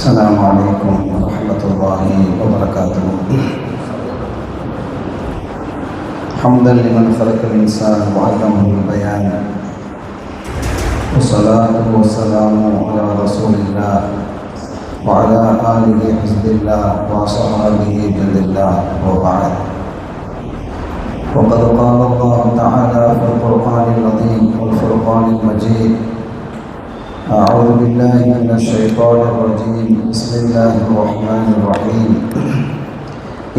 السلام عليكم ورحمة الله وبركاته. حمدا لمن خلق الإنسان وعلمه البيان، والصلاة والسلام على رسول الله وعلى آله حزب الله وصحبه جند الله، وبعد. وقد قال الله تعالى في القرآن العظيم والفرقان المجيد: أعوذ بالله من الشيطان الرجيم، بسم الله الرحمن الرحيم.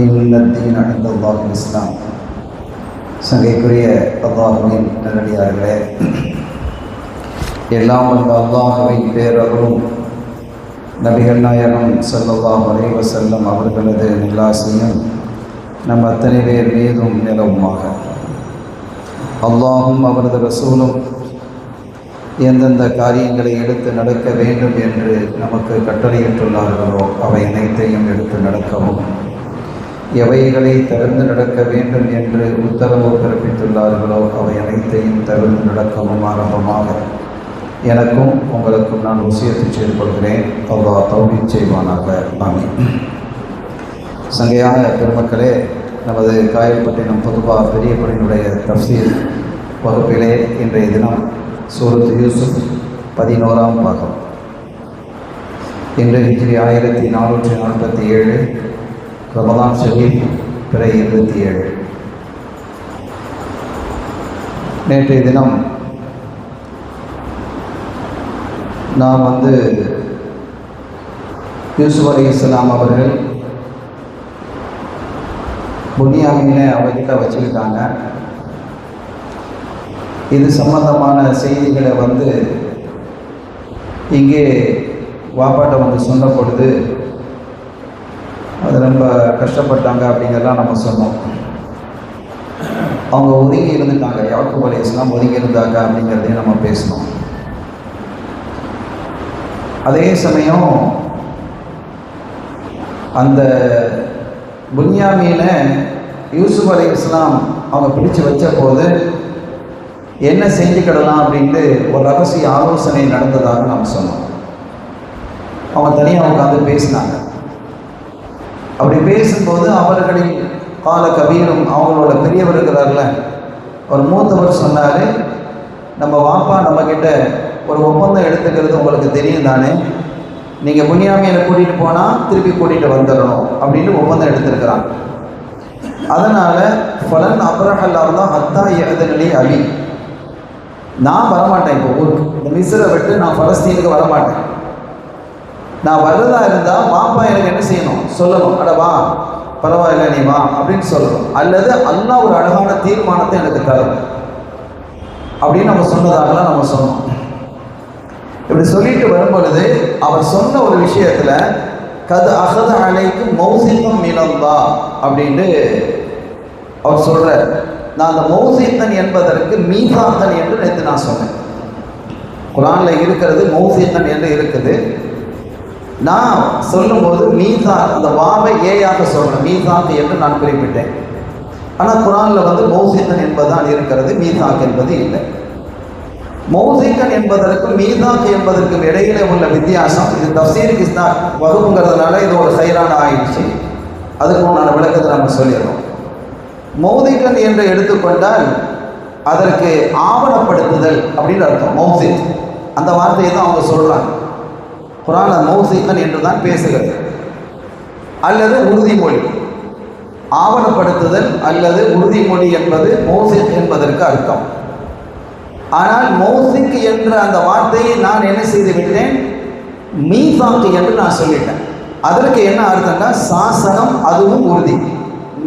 إن الدين عند الله الإسلام. சங்கைக்குரிய அல்லாஹ்வின் நல்லடியார்களே, எல்லாம் வல்ல அல்லாஹ்வின் பேரருளும் நபிகள் நாயகம் ஸல்லல்லாஹு அலைஹி வஸல்லம் அவர்களது நல்லாசியும் நம் அத்தனை பேர் மீதும் நிலவுமாக. அல்லாஹும் அவரது ரசூலும் எந்தெந்த காரியங்களை எடுத்து நடக்க வேண்டும் என்று நமக்கு கட்டளையிட்டுள்ளார்களோ அவை அனைத்தையும் எடுத்து நடக்கவும், எவைகளை தவிர்த்து நடக்க வேண்டும் என்று உத்தரவு பிறப்பித்துள்ளார்களோ அவை அனைத்தையும் தவிர்த்து நடக்கவும் ஆரம்பமாக எனக்கும் உங்களுக்கும் நான் வசியத்து செய்து கொள்கிறேன். அல்லாஹ் தௌஃபீக் செய்வானாக. ஆமீன். சங்கையான பெருமக்களே, நமது காயல்பட்டினம் பொதுவா பெரிய பள்ளியினுடைய தஃப்சீர் வகுப்பிலே இன்றைய தினம் சூரத் யூசுப் 11ஆம் பாகம். இன்று ஹிஜ்ரி 1447, ரமதான் ஷரீஃப் பிறை 27. நேற்றைய தினம் நாம் யூசுப் அலைஹிஸ்ஸலாம் அவர்கள் புன்யாமீனை அவர்கிட்ட வச்சுக்கிட்டாங்க. இது சம்பந்தமான செய்திகளை இங்கே வாப்பாட்ட சொன்ன பொழுது அது ரொம்ப கஷ்டப்பட்டாங்க அப்படிங்கிறலாம் நம்ம சொன்னோம். அவங்க ஒதுங்கி இருந்துட்டாங்க, யாக்கூப் அலைஹிஸ்ஸலாம் ஒதுங்கி இருந்தாங்க அப்படிங்கிறதையும் நம்ம பேசணும். அதே சமயம் அந்த புன்யாமீனை யூசுப் அலைஹிஸ்ஸலாம் அவங்க பிடிச்சு வச்ச போது என்ன செஞ்சுக்கிடலாம் அப்படின்ட்டு ஒரு ரகசிய ஆலோசனை நடந்ததாக நாம் சொன்னோம். அவங்க தனியாக உட்காந்து பேசினாங்க. அப்படி பேசும்போது அவர்களின் கால கபீரும், அவங்களோட பெரியவர் இருக்கிறார்ல, ஒரு மூத்தவர் சொன்னார், நம்ம வாப்பா நம்மக்கிட்ட ஒரு ஒப்பந்தம் எடுத்துக்கிறது உங்களுக்கு தெரியும் தானே, நீங்கள் புன்யாமீனை கூட்டிகிட்டு போனால் திருப்பி கூட்டிகிட்டு வந்துடணும் அப்படின்னு ஒப்பந்தம் எடுத்திருக்கிறாங்க. அதனால் ஃபலன் அப்ரஹல்லாஹ் தான் ஹத்தா யஅதனலி அபி, நான் வரமாட்டேன், இப்போ ஊருக்கு இந்த மிஸ்ரை விட்டு நான் பலஸ்தீனுக்கு வரமாட்டேன். நான் வர்றதா இருந்தால் பாப்பா எனக்கு என்ன செய்யணும் சொல்லணும், அட வா பரவாயில்ல நீ வா அப்படின்னு சொல்லணும், அல்லது அல்லாஹ் ஒரு அழகான தீர்மானத்தை எனக்கு தரணும் அப்படின்னு நம்ம சொன்னதாகலாம் நம்ம சொன்னோம். இப்படி சொல்லிட்டு வரும்பொழுது அவர் சொன்ன ஒரு விஷயத்தில் கது அகத அலைக்கு மௌசிகம் மினல்லா அப்படின்ட்டு அவர் சொல்கிறார். நான் அந்த மௌசித்தன் என்பதற்கு மீசாத்தன் என்று நேற்று நான் சொன்னேன். குரானில் இருக்கிறது மௌசித்தன் என்று இருக்குது. நான் சொல்லும்போது மீசா அந்த வாவை ஏயாக சொல்கிறேன், மீசாக்கு என்று நான் குறிப்பிட்டேன். ஆனால் குரானில் மௌசித்தன் என்பதுதான் இருக்கிறது, மீசாக் என்பது இல்லை. மௌசிக்கன் என்பதற்கும் மீசாக் என்பதற்கும் இடையிலே உள்ள வித்தியாசம், இது தஃப்சீருக்கு வகுப்புங்கிறதுனால இது ஒரு சைரான ஆயிடுச்சு. அதுக்கு உண்டான விளக்கத்தை நம்ம சொல்லிடுறோம். மௌசிகன் என்று எடுத்துக்கொண்டால் அதற்கு ஆவணப்படுத்துதல் அப்படின்னு அர்த்தம். மௌசிக் அந்த வார்த்தையை தான் அவங்க சொல்கிறாங்க. குரான் மௌசிகன் என்று தான் பேசுகிறது. அல்லது உறுதிமொழி, ஆவணப்படுத்துதல் அல்லது உறுதிமொழி என்பது மௌசிக் என்பதற்கு அர்த்தம். ஆனால் மௌசிக் என்ற அந்த வார்த்தையை நான் என்ன செய்து விட்டேன், மீசாக் என்று நான் சொல்லிட்டேன். அதற்கு என்ன அர்த்தம்னா சாசனம், அதுவும் உறுதி.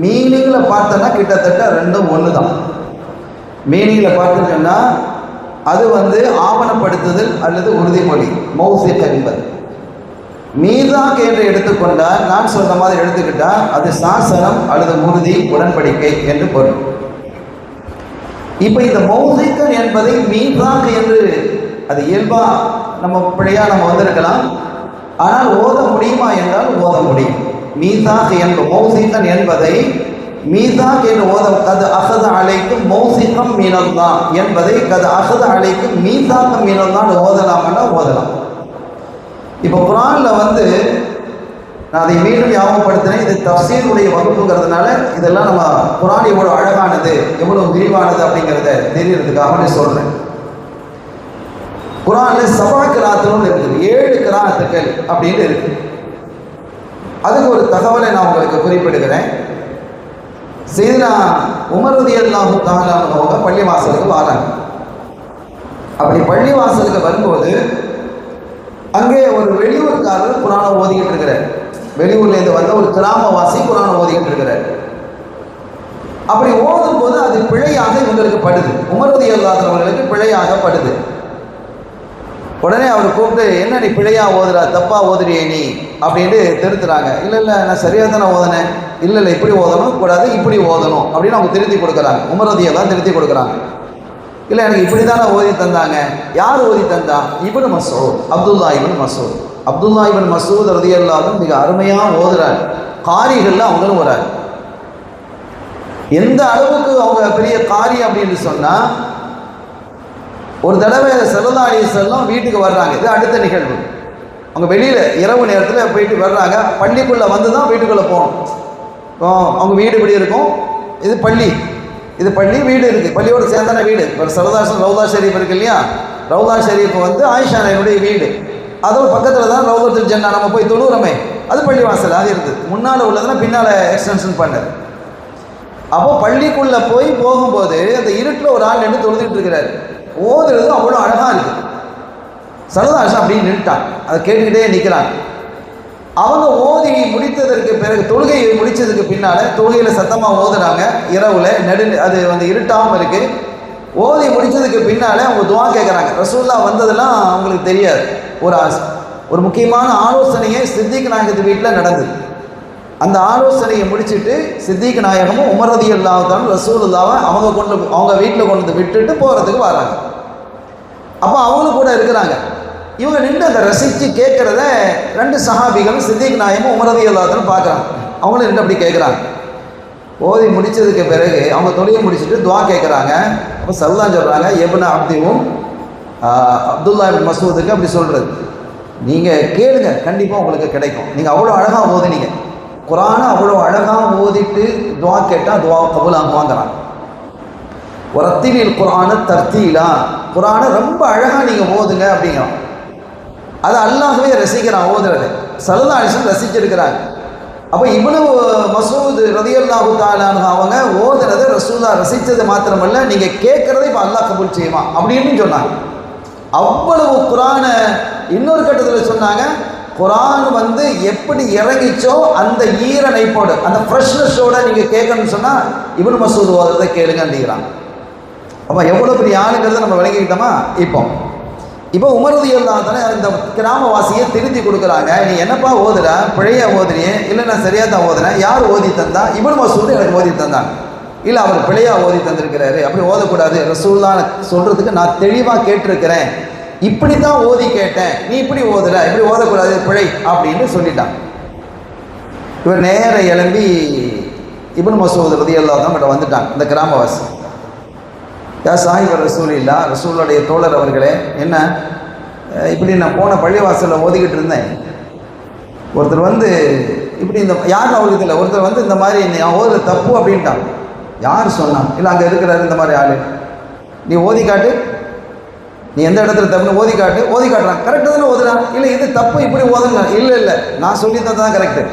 மீனிங்கில் பார்த்தோன்னா கிட்டத்தட்ட ரெண்டும் ஒன்று தான். மீனிங்கில் பார்த்துட்டோன்னா அது ஆவணப்படுத்துதல் அல்லது உறுதிமொழி மௌசிக் என்பது. மீசாக் என்று எடுத்துக்கொண்டால் நான் சொன்ன மாதிரி எடுத்துக்கிட்டால் அது சாசனம் அல்லது உறுதி, உடன்படிக்கை என்று பொருள். இப்போ இந்த மௌசிக்கன் என்பதை மீசாக் என்று அது இயல்பா நம்ம பிழையாக நம்ம வந்திருக்கலாம். ஆனால் ஓத முடியுமா என்றால் ஓத முடியும். மீசாக் என்ற மௌசிகன் என்பதை மீசாக் என்று ஓத கது அகத அலைக்கும் மௌசிகம் மீனல்தான் என்பதை கது அகத அலைக்கும் மீசாக்கம் மீனல்தான் ஓதலாம்னா ஓதலாம். இப்போ குர்ஆனில் வந்து நான் அதை மீண்டும் ஞாபகப்படுத்தினேன், இது தஃசீருடைய வகுப்புங்கிறதுனால இதெல்லாம் நம்ம குர்ஆன் எவ்வளோ அழகானது எவ்வளோ விரிவானது அப்படிங்கிறத தெரியறதுக்காக சொல்கிறேன். குர்ஆனில் சபா கிராத்துன்னு இருக்குது, 7 கிராத்துக்கள் அப்படின்னு இருக்கு. அதுக்கு ஒரு தகவலை நான் உங்களுக்கு குறிப்பிடுகிறேன். சையதுனா உமர் ரலியல்லாஹு தஆலா அவங்க பள்ளி வாசலுக்கு வராங்க. அப்படி பள்ளி வாசலுக்கு வரும்போது அங்கே ஒரு வெளியூர்காரர் குர்ஆனை ஓதிக்கிட்டு இருக்கிறார். வெளியூர்லேருந்து வந்த ஒரு கிராமவாசி குர்ஆனை ஓதிக்கிட்டு இருக்கிறார். அப்படி ஓதும் போது அது பிழையாக இவங்களுக்கு படுது, உமர் ரலியல்லாஹு அவர்களுக்கு பிழையாக படுது. உடனே அவர் கூப்பிட்டு, என்ன நீ பிழையா ஓதுறா, தப்பா ஓதுறியே நீ அப்படின்ட்டு திருத்துறாங்க. இல்லை நான் சரியாக தானே ஓதுனேன். இல்லை இப்படி ஓதணும் கூடாது, இப்படி ஓதணும் அப்படின்னு அவங்க திருத்தி கொடுக்குறாங்க. உமர் ரலியல்லாஹு திருத்தி கொடுக்குறாங்க. இல்லை எனக்கு இப்படி தானே ஓதி தந்தாங்க. யார் ஓதி தந்தா? இப்னு மஸ்ஊத், அப்துல்லா இப்னு மஸ்ஊத். அப்துல்லா இப்னு மஸ்ஊத் ரலியல்லாஹு மிக அருமையாக ஓதுறாரு. காரிகள்ல அவங்களும் வராரு. எந்த அளவுக்கு அவங்க பெரிய காரி அப்படின்னு சொன்னா, ஒரு தடவை ஸல்லல்லாஹு அலைஹி வஸல்லம் வீட்டுக்கு வர்றாங்க. இது அடுத்த நிகழ்வு. அவங்க வெளியில் இரவு நேரத்தில் போயிட்டு வர்றாங்க. பள்ளிக்குள்ளே வந்து தான் வீட்டுக்குள்ளே போகணும். அவங்க வீடு இப்படி இருக்கும், இது பள்ளி, இது பள்ளி வீடு இருக்குது, பள்ளியோடு சேர்ந்தான வீடு. இப்போ ஸல்லல்லாஹு ரவுதா ஷரீஃப் இருக்கு இல்லையா, ரவுதா ஷரீஃப் வந்து ஆயிஷா நாயுடைய வீடு. அதோட பக்கத்தில் தான் ரவுதத்துல் ஜன்னா நம்ம போய் தொழுகிறோமே, அது பள்ளி வாசல். அது இருக்குது. முன்னால் உள்ளதுன்னா பின்னால் எக்ஸ்டென்ஷன் பண்ணது. அப்போ பள்ளிக்குள்ளே போகும்போது அந்த இருட்டில் ஒரு ஆள் நின்று தொழுதுகிட்டு இருக்கிறாரு. ஓதுறது அவ்வளோ அழகாக இருக்குது. ஸல்லல்லாஹு அப்படின்னு நின்றுட்டான். அதை கேட்டுக்கிட்டே நிற்கிறாங்க. அவங்க ஓதி முடித்ததற்கு பிறகு, தொழுகையை முடித்ததுக்கு பின்னால், தொழுகையில் சத்தமாக ஓதுறாங்க இரவில் அது வந்து இருட்டாமல் இருக்குது. ஓதி முடித்ததுக்கு பின்னால் அவங்க துவா கேட்குறாங்க. ரசூலுல்லாஹ் வந்ததெல்லாம் அவங்களுக்கு தெரியாது. ஒரு முக்கியமான ஆலோசனையை சித்திக் நாயகத்து வீட்டில் நடந்தது. அந்த ஆலோசனையை முடிச்சுட்டு சித்திக் நாயகமும் உமர் ரலியல்லாஹு தஆலா ரசூலுல்லாஹ்வை அவங்க வீட்டில் கொண்டு வந்து விட்டுட்டு போகிறதுக்கு வராங்க. அப்போ அவங்களும் கூட இருக்கிறாங்க. இவங்க நின்று அதை ரசித்து கேட்குறத 2 சஹாபிகளும் சித்திக் நாயகமும் உமர் ரலியல்லாஹு தஆலா பார்க்குறாங்க. அவங்களும் நின்று அப்படி கேட்குறாங்க. ஓதி முடித்ததுக்கு பிறகு அவங்க தொழிலை முடிச்சுட்டு துவா கேட்குறாங்க. அப்போ ஸல்லல்லாஹு சொல்கிறாங்க, இப்னு அப்திவும் அப்துல்லா இப்னு மஸ்ஊதுக்கு அப்படி சொல்கிறது, நீங்கள் கேளுங்க, கண்டிப்பாக உங்களுக்கு கிடைக்கும். நீங்கள் அவ்வளோ அழகாக ஓதுனீங்க, குர்ஆனை அவ்வளோ அழகாக ஓதிட்டு துவா கேட்டால் துவா கபூலாகுவாங்கிறாங்க. வரத்திலில் குர்ஆனை தர்த்தீலா, குர்ஆனை ரொம்ப அழகாக நீங்கள் ஓதுங்க அப்படிங்கிறோம். அதை அல்லாஹ்வே ரசிக்கிறான் ஓதுறது. ஸல்லல்லாஹு அலைஹி வஸல்லம் ரசிச்சிருக்கிறாங்க. அப்போ இப்னு மஸ்ஊத் ரலியல்லாஹு தஆலா அவங்க ஓதுறதை ரசூலுல்லாஹ் ரசித்தது மாத்திரமல்ல, நீங்கள் கேட்குறதை இப்போ அல்லாஹ் கபூல் செய்வான் அப்படின்னு சொன்னாங்க. அவ்வளவு குர்ஆனை இன்னொரு கட்டத்தில் சொன்னாங்க, குர்ஆன் வந்து எப்படி இறங்கிச்சோ அந்த ஈரணைப்போடு, அந்த ஃப்ரெஷ்னஸோட நீங்கள் கேட்கணும்னு சொன்னால் இப்னு மஸ்ஊத் ஓதுறதை கேளுங்க அப்படிங்கிறாங்க. அப்போ எவ்வளோ பெரிய ஆளுங்கிறத நம்ம விளங்கிக்கிட்டோமா? இப்போ உமர் ரலியல்லாஹு தஆலா இந்த கிராமவாசியை திருத்தி கொடுக்குறாங்க. நீ என்னப்பா ஓதுற, பிழையா ஓதுறியே? இல்லை நான் சரியாக தான் ஓதுறேன். யார் ஓதி தந்தா? இப்னு மஸ்ஊத் எனக்கு ஓதி தந்தாங்க. இல்லை அவர் பிழையா ஓதி தந்திருக்கிறாரு, அப்படி ஓதக்கூடாது, ரசூலுல்லாஹ் சொல்கிறதுக்கு நான் தெளிவாக கேட்டிருக்கிறேன், இப்படி தான் ஓதி கேட்டேன், நீ இப்படி ஓதுற, இப்படி ஓதக்கூடாது, பிழை அப்படின்னு சொல்லிட்டான். இவர் நேர எழும்பி இப்னு மஸ்ஊத் ரலியல்லாஹு தஆலா வந்துட்டாங்க. இந்த கிராமவாசி, யா சாஹிப் ரசூலில்லா, ரசூலுடைய தோழர் அவர்களே, என்ன இப்படி நான் போன பள்ளிவாசலில் ஓதிக்கிட்டு இருந்தேன், ஒருத்தர் வந்து இப்படி இந்த யாரும் அவருக்கு இல்லை, ஒருத்தர் வந்து இந்த மாதிரி நான் ஓதுற தப்பு அப்படின்ட்டான். யார் சொன்னான்? இல்லை அங்கே இருக்கிறாரு இந்த மாதிரி ஆள், நீ ஓதி காட்டு, நீ எந்த இடத்துல தப்புன்னு ஓதி காட்டு. ஓதி காட்டுறான், கரெக்டாக தானே ஓதுறான். இல்லை இது தப்பு, இப்படி ஓதுங்க. இல்லை நான் சொல்லி தான் கரெக்டு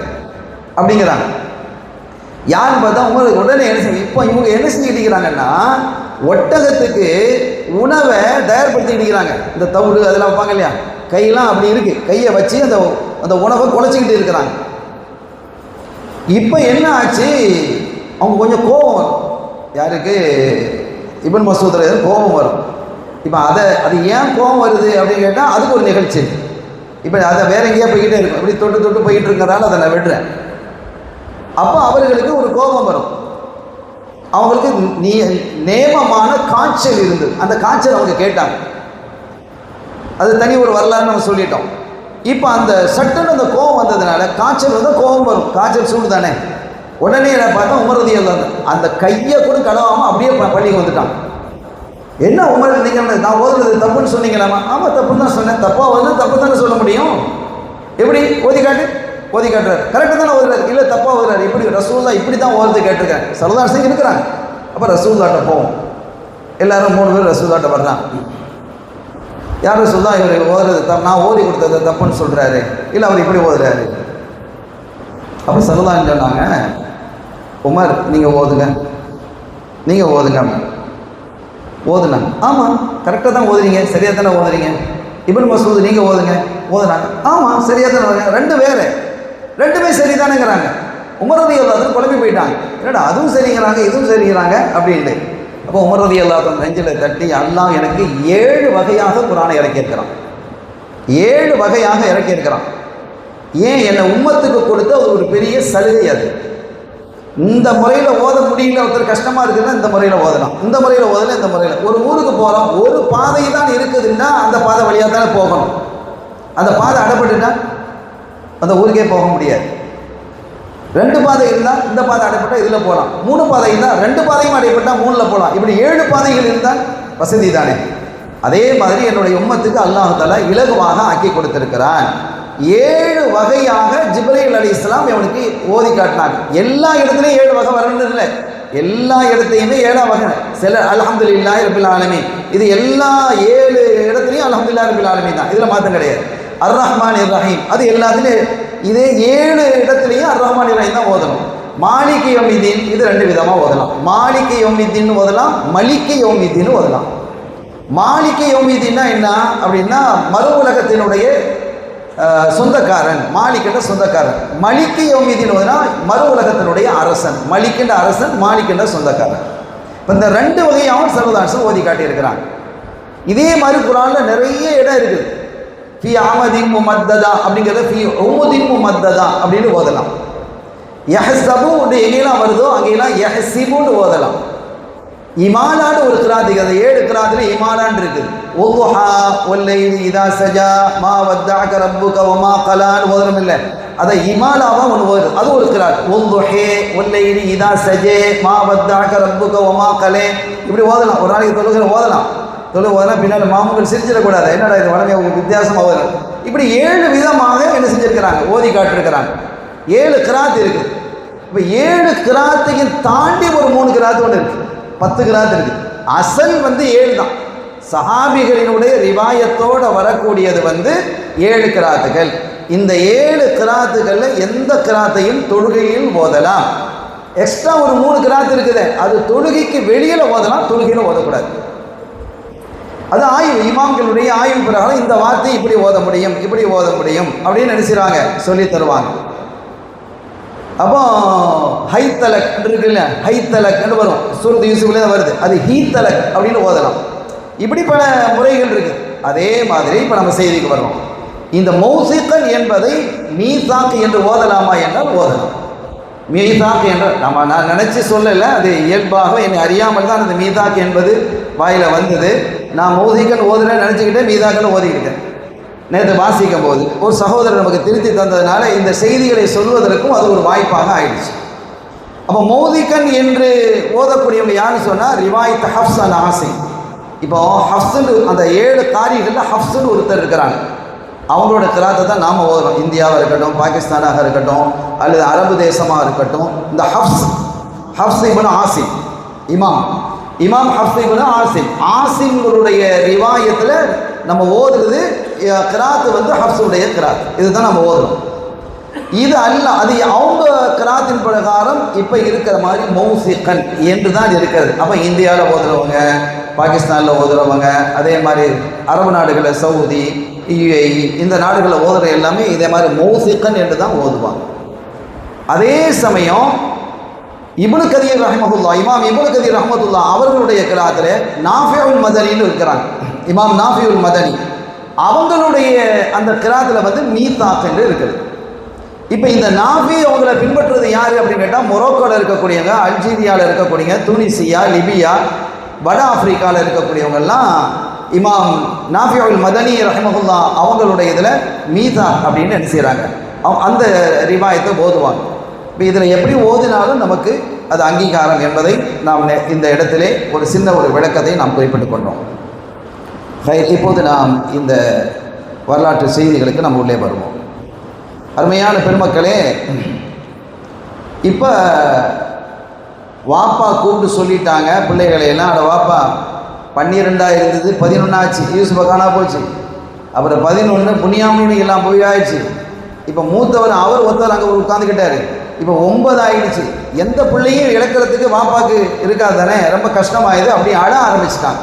அப்படிங்கிறாங்க. யாருன்னு பார்த்தா உங்களுக்கு உடனே என்ன செய்ய, இப்போ இவங்க என்ன செஞ்சுக்கிட்டிருக்கிறாங்கன்னா, ஒட்டகத்துக்கு உணவை தயார்படுத்திக்கிட்டு இருக்கிறாங்க. இந்த தவிடு அதெல்லாம் வைப்பாங்க இல்லையா, கையெல்லாம் அப்படி இருக்குது, கையை வச்சு அந்த உணவை குலைச்சிக்கிட்டு இருக்கிறாங்க. இப்போ என்ன ஆச்சு, அவங்க கொஞ்சம் கோபம் வரும். யாருக்கு? இப்னு மஸ்ஊத் கோபம் வரும். இப்போ அது ஏன் கோபம் வருது அப்படின்னு கேட்டால் அதுக்கு ஒரு நிகழ்ச்சி. இப்போ அதை வேற எங்கேயா போய்கிட்டே இருக்கும், இப்படி தொட்டு போய்கிட்டு இருக்கிறனால அதை நான் விடுறேன். அப்போ அவர்களுக்கு ஒரு கோபம் வரும். அவங்களுக்கு நேமமான காய்ச்சல் இருந்தது. அந்த காய்ச்சல் அவங்க கேட்டாங்க. அது தனி ஒரு வரலாறு நம்ம சொல்லிட்டோம். இப்போ அந்த சட்டுன்னு அந்த கோபம் வந்ததுனால, காய்ச்சல் வந்து கோபம் வரும், காய்ச்சல் சூடு தானே. உடனே என்ன பார்த்தா உமர் ரலியல்லாஹு அந்த கையை கூட கழுவாமல் அப்படியே பள்ளிக்கு வந்துட்டான். என்ன உமர், நீங்கள் நான் ஓதுறது தப்புன்னு சொன்னீங்களாமா? ஆமாம் தப்புன்னு தான் சொன்னேன். தப்பாக வந்து தப்பு தானே சொல்ல முடியும். எப்படி ஓதி காட்டுறாரு. கரெக்டாக தானே ஓதுறாரு, இல்லை தப்பாக ஓதுறாரு. இப்படி ரசூலுல்லாஹ் இப்படி தான் ஓதுறது கேட்டிருக்கேன். ஸல்லல்லாஹு அலைஹி வஸல்லம் இருக்கிறாங்க. அப்போ ரசூலுல்லாஹ்ட்ட போவோம். எல்லாரும் 3 பேர் ரசூலுல்லாஹ்ட்ட வர்றாங்க. யார் ரசூலுல்லாஹ் இவர் ஓதுறது நான் ஓதி கொடுத்தது தப்புன்னு சொல்கிறாரு, இல்லை அவர் இப்படி ஓதுறாரு. அப்போ ஸல்லல்லாஹு சொன்னாங்க, உமர் நீங்கள் ஓதுங்க ஓதுனாங்க. ஆமாம் கரெக்டாக தான் ஓதுறீங்க, சரியாக தானே ஓதுறீங்க. இப்னு மஸ்ஊத் நீங்கள் ஓதுனாங்க. ஆமாம் சரியாக தானே ஓதுங்க. ரெண்டுமே சரி தானேங்கிறாங்க. உமர் ரலியல்லாஹு அன்ஹு குழம்பி போயிட்டாங்க. என்னடா அதுவும் சரிங்கிறாங்க இதுவும் சரிங்கிறாங்க அப்படின்ட்டு. அப்போ உமர் ரலியல்லாஹு அன்ஹு நெஞ்சில் தட்டி, அல்லாஹ் எனக்கு 7 வகையாக குர்ஆனை இறக்கியிருக்கிறான். 7 வகையாக இறக்கியிருக்கிறான். ஏன் என்னை உம்மத்துக்கு கொடுத்து அது ஒரு பெரிய சலுகை. அது இந்த முறையில் ஓத முடியல, ஒருத்தர் கஷ்டமாக இருக்குதுன்னா இந்த முறையில் ஓதலாம், இந்த முறையில் ஓதலாம், இந்த முறையில். ஒரு ஊருக்கு போகிறோம், ஒரு பாதை தான் இருக்குதுன்னா அந்த பாதை வழியாக தானே போகணும். அந்த பாதை அடைப்பட்டுன்னா அந்த ஊருக்கே போக முடியாது. 2 பாதை இருந்தால் இந்த பாதை அடைப்பட்டால் இதில் போகலாம். 3 பாதை இருந்தால் 2 பாதையும் அடைப்பட்டால் 3ல் போகலாம். இப்படி 7 பாதைகள் இருந்தால் வசதி தானே. அதே மாதிரி என்னுடைய உம்மத்துக்கு அல்லாஹ் தஆலா இலகுவாக ஆக்கி கொடுத்திருக்கிறான். 7 வகையாக ஜிப்ரீல் அலைஹிஸ்ஸலாம் அவனுக்கு ஓதி காட்டினாங்க. எல்லா இடத்துலையும் 7 வகை வரணும்னு இல்லை, எல்லா இடத்தையுமே 7ஆம் வகை. சில அல்ஹம்துலில்லாஹி ரப்பில் ஆலமீன், இது எல்லா 7 இடத்துலையும் அல்ஹம்துலில்லாஹி ரப்பில் ஆலமீன் தான், இதில் மாற்றம் கிடையாது. அர் ரஹ்மானிர் ரஹீம் அது எல்லாத்துலேயும் இதே 7 இடத்துலையும் அர் ரஹ்மானிர் ரஹீம் தான் ஓதணும். மாலிகி யௌமிதீன் இது 2 விதமாக ஓதலாம். மாலிகி யௌமிதீன் ஓதலாம், மலிகி யௌமிதீன் ஓதலாம். மாலிகி யௌமிதீன்னா என்ன அப்படின்னா மறு உலகத்தினுடைய சொந்தக்காரன், மாலிக்கின்ற சொந்தக்காரன். மலிக்கு யௌமிதீன் ஓதுனா மறு உலகத்தினுடைய அரசன். மலிக்கின்ற அரசன், மாலிக்கின்ற சொந்தக்காரன். இப்போ இந்த 2 வகையாகவும் ஸல்லல்லாஹு அலைஹி வஸல்லம் ஓதி காட்டியிருக்கிறாங்க. இதே மாதிரி குர்ஆனில் நிறைய இடம் இருக்குது. ஃபி ஆமதின் முமத்ததா அப்படிங்கிறத ஃபி உமுதின் முமத்ததா அப்படின்னு ஓதலாம். யஹ்ஸபு எங்கெல்லாம் வருதோ அங்கெல்லாம் யஹ்ஸிபுன்னு ஓதலாம். இமாலான்னு ஒரு கிராத்து, அந்த 7 கிராத்துல இமாலான் இருக்குது. ஒல்லுஹா ஒல்லைலி இதா சஜா மா வத்தஅக ரப்புக வமா கலான் ஓதணும் இல்லை, அதை இமாலாவா ஒன்று வருது, அது ஒரு கிராத். ஒல்லுஹே ஒல்லைலி இதா சஜே மா வத்தஅக ரப்புக வமா கலே இப்படி ஓதலாம். ஒரு நாளைக்கு தொழுகிற ஓதலாம். ஓதனா பின்னால் மாமுகள் சிரிச்சிடக்கூடாது, என்னடா இது வளமையாக உங்களுக்கு வித்தியாசமாக ஓதலாம். இப்படி 7 விதமாக என்ன செஞ்சுருக்கிறாங்க, ஓதி காட்டிருக்கிறாங்க. 7 கிராத் இருக்குது. இப்போ 7 கிராத்துக்கு தாண்டி ஒரு 3 கிராத்து ஒன்று இருக்குது, 10 கிராத் இருக்குது. அசல் 7 தான். சஹாபிகளினுடைய ரிவாயத்தோடு வரக்கூடியது 7 கிராத்துகள். இந்த 7 கிராத்துகளில் எந்த கிராத்தையும் தொழுகையில் ஓதலாம். எக்ஸ்ட்ரா ஒரு 3 கிராத்து இருக்குது, அது தொழுகைக்கு வெளியில் ஓதலாம், தொழுகையில் ஓதக்கூடாது. அது ஆய்வு, இமாம்களுடைய ஆய்வு பிரகாரம் இந்த வார்த்தை இப்படி ஓத முடியும், இப்படி ஓத முடியும் அப்படின்னு நினைச்சாங்க, சொல்லி தருவாங்க. அப்போ ஹைத்தலக் இருக்குல்ல, ஹைத்தலக்னு வரும், சூரத் யூசுஃப்ல தான் வருது, அது ஹீத்தலக் அப்படின்னு ஓதலாம். இப்படி பல முறைகள் இருக்கு. அதே மாதிரி இப்போ நம்ம செய்திக்கு வரோம். இந்த மௌசிகன் என்பதை மீசாக் என்று ஓதலாமா என்றால் ஓதலாம். மீசாக் என்ற நான் நினச்சி சொல்லலை, அது இயல்பாக என்னை அறியாமல் தான் அந்த மீசாக் என்பது வாயில் வந்தது. நான் மௌசிகன் ஓதுறேன்னு நினச்சிக்கிட்டே மீசாக்கன்னு ஓதிக்கிட்டேன். நேற்று வாசிக்கும் போது ஒரு சகோதரர் நமக்கு திருத்தி தந்ததுனால இந்த செய்திகளை சொல்வதற்கும் அது ஒரு வாய்ப்பாக ஆயிடுச்சு. அப்போ மௌதிகன் என்று ஓதக்கூடியவங்க யாருன்னு சொன்னால் ரிவாயத் ஹஃப்ஸ் அன் ஆசிம். இப்போ ஹஃப்ஸுன்னு அந்த 7 காரிகளில் ஹஃப்ஸுன்னு ஒருத்தர் இருக்கிறாங்க. அவங்களோட கிராத்தை தான் நாம் ஓதுறோம். இந்தியாவாக இருக்கட்டும், பாகிஸ்தானாக இருக்கட்டும், அல்லது அரபு தேசமாக இருக்கட்டும், இந்த ஹஃப்ஸ் இப்னு ஆசிம் இமாம் ஹஃப்ஸ் இப்னு ஆசிம்களுடைய ரிவாயத்தில் நம்ம ஓதுறது கிராத்து ஹஃப்ஸுடைய கிராத், இதுதான் நம்ம ஓதுறோம். இது அல்ல, அது அவங்க கிராத்தின் பிரகாரம் இப்போ இருக்கிற மாதிரி மௌசிகன் என்று தான் இருக்கிறது. அப்போ இந்தியாவில் ஓதுறவங்க, பாகிஸ்தானில் ஓதுறவங்க, அதே மாதிரி அரபு நாடுகளில் சவுதி, யுஏஇ இந்த நாடுகளில் ஓதுற எல்லாமே இதே மாதிரி மௌசிகன் என்று தான் ஓதுவாங்க. அதே சமயம் இப்னு கதீர் ரஹ்மத்துல்லாஹ், இமாம் இப்னு கதீர் ரஹ்மத்துல்லாஹ் அவர்களுடைய கிராத்தில் நாஃபிஉல் மதனின்னு இருக்கிறாங்க. இமாம் நாஃபிஉல் மதனி அவங்களுடைய அந்த கிராத்தில் மீசாக் என்று இருக்குது. இப்போ இந்த நாஃபி அவங்களை பின்பற்றுறது யார் அப்படின்னு கேட்டால் மொரோக்கோவில் இருக்கக்கூடியவங்க, அல்ஜீரியாவில் இருக்கக்கூடியவங்க, துனிசியா, லிபியா, வட ஆப்பிரிக்காவில் இருக்கக்கூடியவங்கெல்லாம் இமாம் நாஃபிஉல் மதனி ரஹ்மத்துல்லாஹ் அவங்களுடைய இதில் மீசாக் அப்படின்னு என்ன செய்கிறாங்க, அந்த ரிவாயத்தை ஓதுவாங்க. இப்போ இதில் எப்படி ஓதினாலும் நமக்கு அது அங்கீகாரம் என்பதை நாம் இந்த இடத்திலே ஒரு சின்ன ஒரு விளக்கத்தை நாம் குறிப்பிட்டு கொண்டோம். இப்போது நாம் இந்த வரலாற்று செய்திகளுக்கு நம்ம உள்ளே வருவோம். அருமையான பெருமக்களே, இப்போ வாப்பா கூப்பிட்டு சொல்லிட்டாங்க பிள்ளைகளையெல்லாம், அட வாப்பா 12 இருந்தது 11 ஆச்சு, யூசுஃபை காணா போச்சு. அப்புறம் 11 புனியாமினி எல்லாம் போய் ஆயிடுச்சு. இப்போ மூத்தவர் அவர் ஒருத்தர் அங்கே உட்காந்துக்கிட்டாரு. இப்போ 9 ஆயிடுச்சு. எந்த பிள்ளையும் இழக்கிறதுக்கு வாப்பாக்கு இருக்காது தானே, ரொம்ப கஷ்டமாயிடுது. அப்படி அழ ஆரம்பிச்சிட்டாங்க.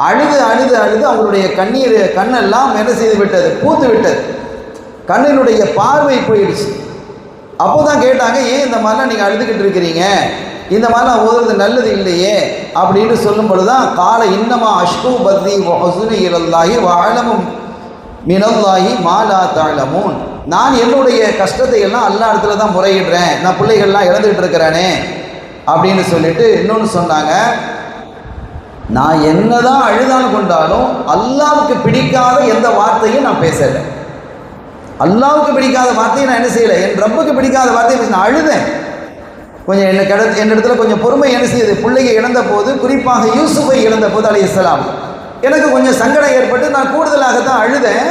அழுது அழுது அழுது அவங்களுடைய கண்ணெல்லாம் என்ன செய்து விட்டது, பூத்து விட்டது. கண்ணினுடைய பார்வை போயிடுச்சு. அப்போ தான் கேட்டாங்க, ஏன் இந்த மாதிரிலாம் நீங்கள் அழுதுகிட்டு இருக்கிறீங்க, இந்த மாதிரிலாம் ஓதுறது நல்லது இல்லையே அப்படின்னு சொல்லும் பொழுதுதான், கால இன்னமா அஷ்கு பத்ரி ஹசுனி இலல்லாஹி வாழமும் மினல்லாஹி மாலா தாழமூன், நான் என்னுடைய கஷ்டத்தை எல்லாம் அல்லா இடத்துல தான் முறையிடுறேன், நான் பிள்ளைகள்லாம் இழந்துகிட்டு இருக்கிறேனே அப்படின்னு சொல்லிட்டு இன்னொன்று சொன்னாங்க, நான் என்னதான் அழுதான்னு கொண்டாலும் அல்லாவுக்கு பிடிக்காத எந்த வார்த்தையும் நான் பேசலை. அல்லாவுக்கு பிடிக்காத வார்த்தையை நான் என்ன செய்யலை, என் ரப்புக்கு பிடிக்காத வார்த்தையை நான் அழுதேன். கொஞ்சம் என்னிடத்துல கொஞ்சம் பொறுமை என்ன செய்யுது, பிள்ளைங்க இழந்த போது, குறிப்பாக யூசுஃபை இழந்த போது அலைஹிஸ்ஸலாம், எனக்கு கொஞ்சம் சங்கடம் ஏற்பட்டு நான் கூடுதலாகத்தான் அழுதேன்.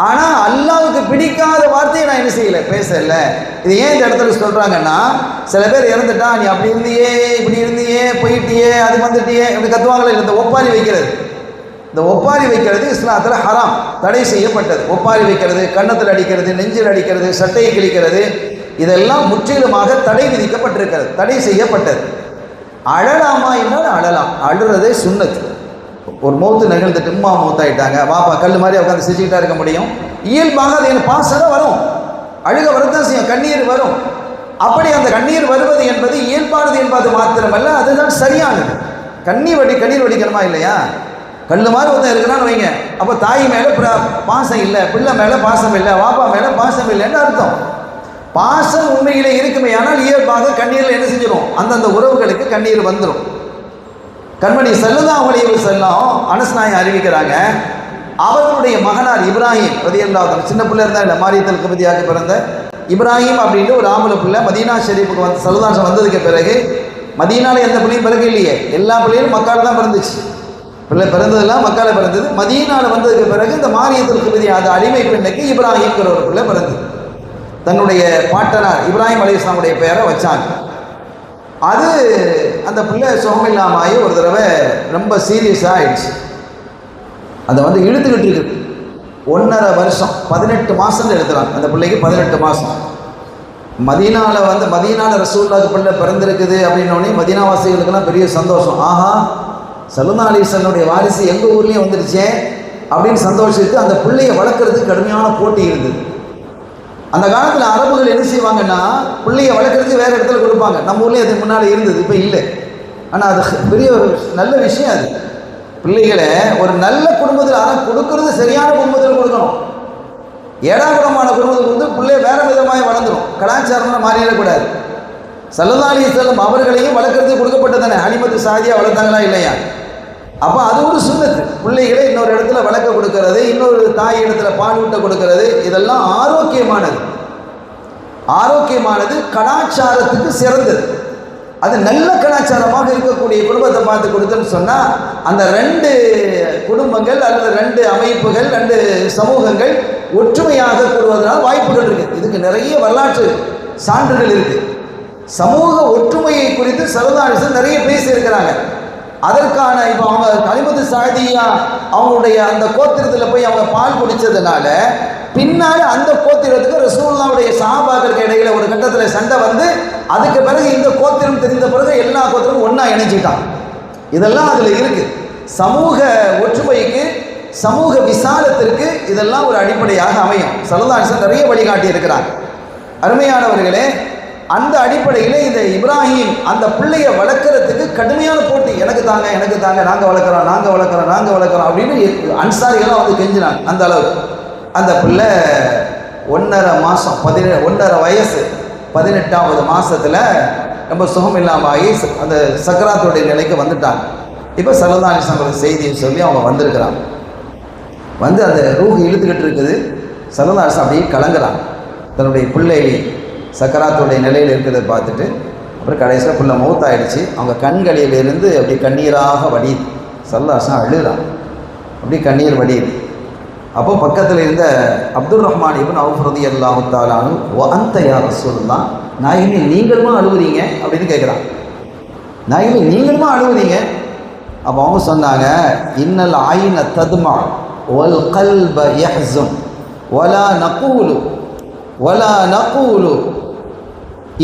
ஆனால் அல்லாவுக்கு பிடிக்காத வார்த்தையை நான் என்ன செய்யலை, பேசலை. இது ஏன் இந்த இடத்துல சொல்கிறாங்கன்னா, சில பேர் இறந்துட்டா நீ அப்படி இருந்தியே இப்படி இருந்தியே போயிட்டியே அது வந்துட்டியே இப்படி கத்துவாங்களே. இந்த ஒப்பாரி வைக்கிறது, இந்த ஒப்பாரி வைக்கிறது இஸ்லாத்தில் ஹராம், தடை செய்யப்பட்டது. ஒப்பாரி வைக்கிறது, கன்னத்தில் அடிக்கிறது, நெஞ்சில் அடிக்கிறது, சட்டையை கிழிக்கிறது, இதெல்லாம் முற்றிலுமாக தடை விதிக்கப்பட்டிருக்கிறது, தடை செய்யப்பட்டது. அழலாமா என்றால் அழலாம், அழுறதே சுன்னத்து. ஒரு மௌத்து நிகழ்ந்துட்டு உம்மா மௌத்தாயிட்டாங்க, வாப்பா கல் மாதிரி உட்காந்து சிரிச்சுக்கிட்டா இருக்க முடியும்? இயல்பாக அது எனக்கு பாசம் வரும், அழுக வரத்தான் செய்யும், கண்ணீர் வரும். அப்படி அந்த கண்ணீர் வருவது என்பது இயல்பானது என்பது மாத்திரமல்ல, அதுதான் சரியானது. கண்ணீர் வடிக்கணுமா இல்லையா? கல் மாதிரி ஒருத்தன் இருக்கிறான்னு வைங்க, அப்போ தாய் மேலே பாசம் இல்லை, பிள்ளை மேலே பாசம் இல்லை, வாப்பா மேலே பாசம் இல்லைன்னு அர்த்தம். பாசம் உண்மையிலே இருக்குமே, ஆனால் இயல்பாக கண்ணீரில் என்ன செஞ்சிடும், அந்தந்த உறவுகளுக்கு கண்ணீர் வந்துடும். கண்மணி ஸல்லல்லாஹு அலைஹி வஸல்லம் அனஸ் நாயகம் அறிவிக்கிறாங்க, அவர்களுடைய மகனார் இப்ராஹிம் ரலியல்லாஹு அன்ஹு, சின்ன பிள்ளை இருந்தால் இல்லை, மாரியத்தல் கபதியாக பிறந்த இப்ராஹிம் அப்படின்ட்டு ஒரு ஆம்பளை பிள்ளை மதீனா ஷெரீஃபுக்கு வந்து ஸல்லல்லாஹு வந்ததுக்கு பிறகு, மதீனாவில் எந்த பிள்ளையும் பிறகு இல்லையே, எல்லா பிள்ளைகளும் மக்கால தான் பிறந்துச்சு. பிள்ளை பிறந்ததெல்லாம் மக்கால பிறந்தது. மதீனாவில் வந்ததுக்கு பிறகு இந்த மாரியத்தல் கபதி அது அடிமை பெண்ணுக்கு இப்ராஹிம்ங்கிற ஒரு பிள்ளை பிறந்தது. தன்னுடைய பாட்டனார் இப்ராஹிம் அலைஹிஸ்ஸலாமுடைய பெயரை வச்சாங்க. அது அந்த பிள்ளை சுகமில்லாமாயி ஒரு தடவை ரொம்ப சீரியஸாக ஆயிடுச்சு. அதை வந்து இழுத்துக்கிட்டு இருக்கு 1.5 வருஷம், 18 மாதம் எழுதுறாங்க அந்த பிள்ளைக்கு. 18 மாதம் மதீனாவில் ரசூலுல்லாஹ்வுக்கு பிள்ளை பிறந்திருக்குது அப்படின்னோடனே மதீனாவாசிகளுக்கெல்லாம் பெரிய சந்தோஷம். ஆஹா, ஸல்லல்லாஹு அலைஹி வஸல்லம் வாரிசு எங்கள் ஊர்லேயும் வந்துருச்சே அப்படின்னு சந்தோஷித்து அந்த பிள்ளையை வளர்க்குறதுக்கு கடுமையான போட்டி இருந்தது. அந்த காலத்தில் அரபுகள் என்ன செய்வாங்கன்னா, பிள்ளையை வளர்க்குறதுக்கு வேறு இடத்துல கொடுப்பாங்க. நம்ம ஊர்லேயே அதுக்கு முன்னால் இருந்தது, இப்போ இல்லை. ஆனால் அது பெரிய ஒரு நல்ல விஷயம். அது பிள்ளைகளை ஒரு நல்ல குடும்பத்தில், ஆனால் கொடுக்கறது சரியான குடும்பத்தில் கொடுக்கணும். ஏடாகுடமான குடும்பத்தில் கொடுத்து பிள்ளைய வேறு விதமாக வளர்ந்துடும், கலாச்சாரம்லாம் மாறிடக்கூடாது. ஸல்லல்லாஹு அலைஹி வஸல்லம் அவர்களையும் வளர்க்குறதுக்கு கொடுக்கப்பட்டதானே. ஹலிமத்து சாதியா வளர்த்தாங்களா இல்லையா? அப்போ அது ஒரு சுன்னத்து. பிள்ளைகளை இன்னொரு இடத்துல வளர்க்க கொடுக்கறது, இன்னொரு தாய் இடத்துல பால் ஊட்ட கொடுக்கறது, இதெல்லாம் ஆரோக்கியமானது, கலாச்சாரத்துக்கு சிறந்தது. அது நல்ல கலாச்சாரமாக இருக்கக்கூடிய குடும்பத்தை பார்த்து கொடுத்தோன்னு சொன்னால், அந்த 2 குடும்பங்கள் அல்லது 2 அமைப்புகள், 2 சமூகங்கள் ஒற்றுமையாக கூடுவதனால் வாய்ப்புகள் இருக்குது. இதுக்கு நிறைய வரலாற்று சான்றுகள் இருக்குது. சமூக ஒற்றுமையை குறித்து ஸல்லல்லாஹு அலைஹி வஸல்லம் நிறைய பேசியிருக்கிறாங்க. அதற்கான இப்போ அவங்க கலிமத்து சாதியா அவங்களுடைய அந்த கோத்திரத்தில் போய் அவங்க பால் குடித்ததுனால பின்னால் அந்த கோத்திரத்துக்கு ரசூலுல்லாஹ்வுடைய சஹாபாக்களுக்கு இடையில ஒரு கட்டத்தில் சண்டை வந்து, அதுக்கு பிறகு இந்த கோத்திரம் தெரிந்த பிறகு எல்லா கோத்திரமும் ஒன்றா இணைஞ்சிட்டாங்க. இதெல்லாம் அதில் இருக்குது. சமூக ஒற்றுமைக்கு, சமூக விசாலத்திற்கு இதெல்லாம் ஒரு அடிப்படையாக அமையும். ஸல்லல்லாஹு அலைஹி வஸல்லம் நிறைய வழிகாட்டி இருக்கிறாங்க. அருமையானவர்களே, அந்த அடிப்படையில் இந்த இப்ராஹிம் அந்த பிள்ளையை வளர்க்குறதுக்கு கடுமையான போட்டி. எனக்கு தாங்க, நாங்கள் வளர்க்குறோம் அப்படின்னு அன்சாரிகள்லாம் வந்து கெஞ்சினாங்க. அந்த அளவுக்கு அந்த பிள்ளை 1.5 மாதம் 1.5 வயசு 18வது மாதத்தில் ரொம்ப சுகம் இல்லாமல் ஆகி அந்த சக்கராத்துடைய நிலைக்கு வந்துட்டாங்க. இப்போ ஸல்லல்லாஹு அலைஹி வஸல்லம் செய்தியை சொல்லி அவங்க வந்திருக்கிறாங்க. வந்து அந்த ரூஹ் இழுத்துக்கிட்டு இருக்குது. ஸல்லல்லாஹு அலைஹி வஸல்லம் அப்படியே கலங்குறாங்க. தன்னுடைய பிள்ளை சக்கராத்துடைய நிலையில் இருக்கிறத பார்த்துட்டு, அப்புறம் கடைசியில் பிள்ளை மௌத்தாயிடுச்சு. அவங்க கண்களிலிருந்து அப்படி கண்ணீராக வடியுது. ஸல்லல்லாஹு அலைஹி வஸல்லம் அழுகிறான், அப்படி கண்ணீர் வடியுது. அப்போ பக்கத்தில் இருந்த அப்துல் ரஹ்மான் இப்னு அவுஃப் ரலியல்லாஹு தஆலா அன்ஹு வ அன்த யா ரசூலுல்லாஹ், நாயகமே நீங்களுமா அழுவுறீங்க அப்படின்னு கேட்குறான். நாயகமே நீங்களுமா அழுவுறீங்க? அப்போ அவங்க சொன்னாங்க, இன்னல் ஐன தத்மா வல் கல்ப யஹ்ஸன் வலா நகூலு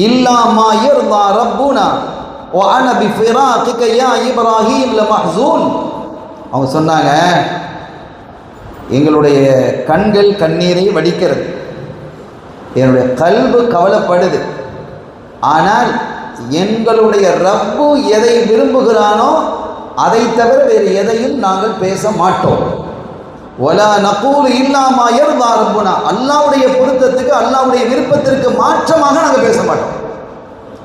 இல்லா மா யர்தா ரப்புனா வ அன பிஃபிராகிக யா இப்ராஹீம் லமஹ்ஸூன். அவங்க சொன்னாங்க, எங்களுடைய கண்கள் கண்ணீரை வடிக்கிறது, என்னுடைய கல்பு கவலைப்படுது, ஆனால் எங்களுடைய ரப்பு எதை விரும்புகிறானோ அதை தவிர வேறு எதையும் நாங்கள் பேச மாட்டோம். வலா நகூலு இல்லா மா யர்தா ரப்புனா, அல்லாஹ்வுடைய பொருத்தத்துக்கு அல்லாஹ்வுடைய விருப்பத்திற்கு மாற்றமாக நாங்கள் பேச மாட்டோம்.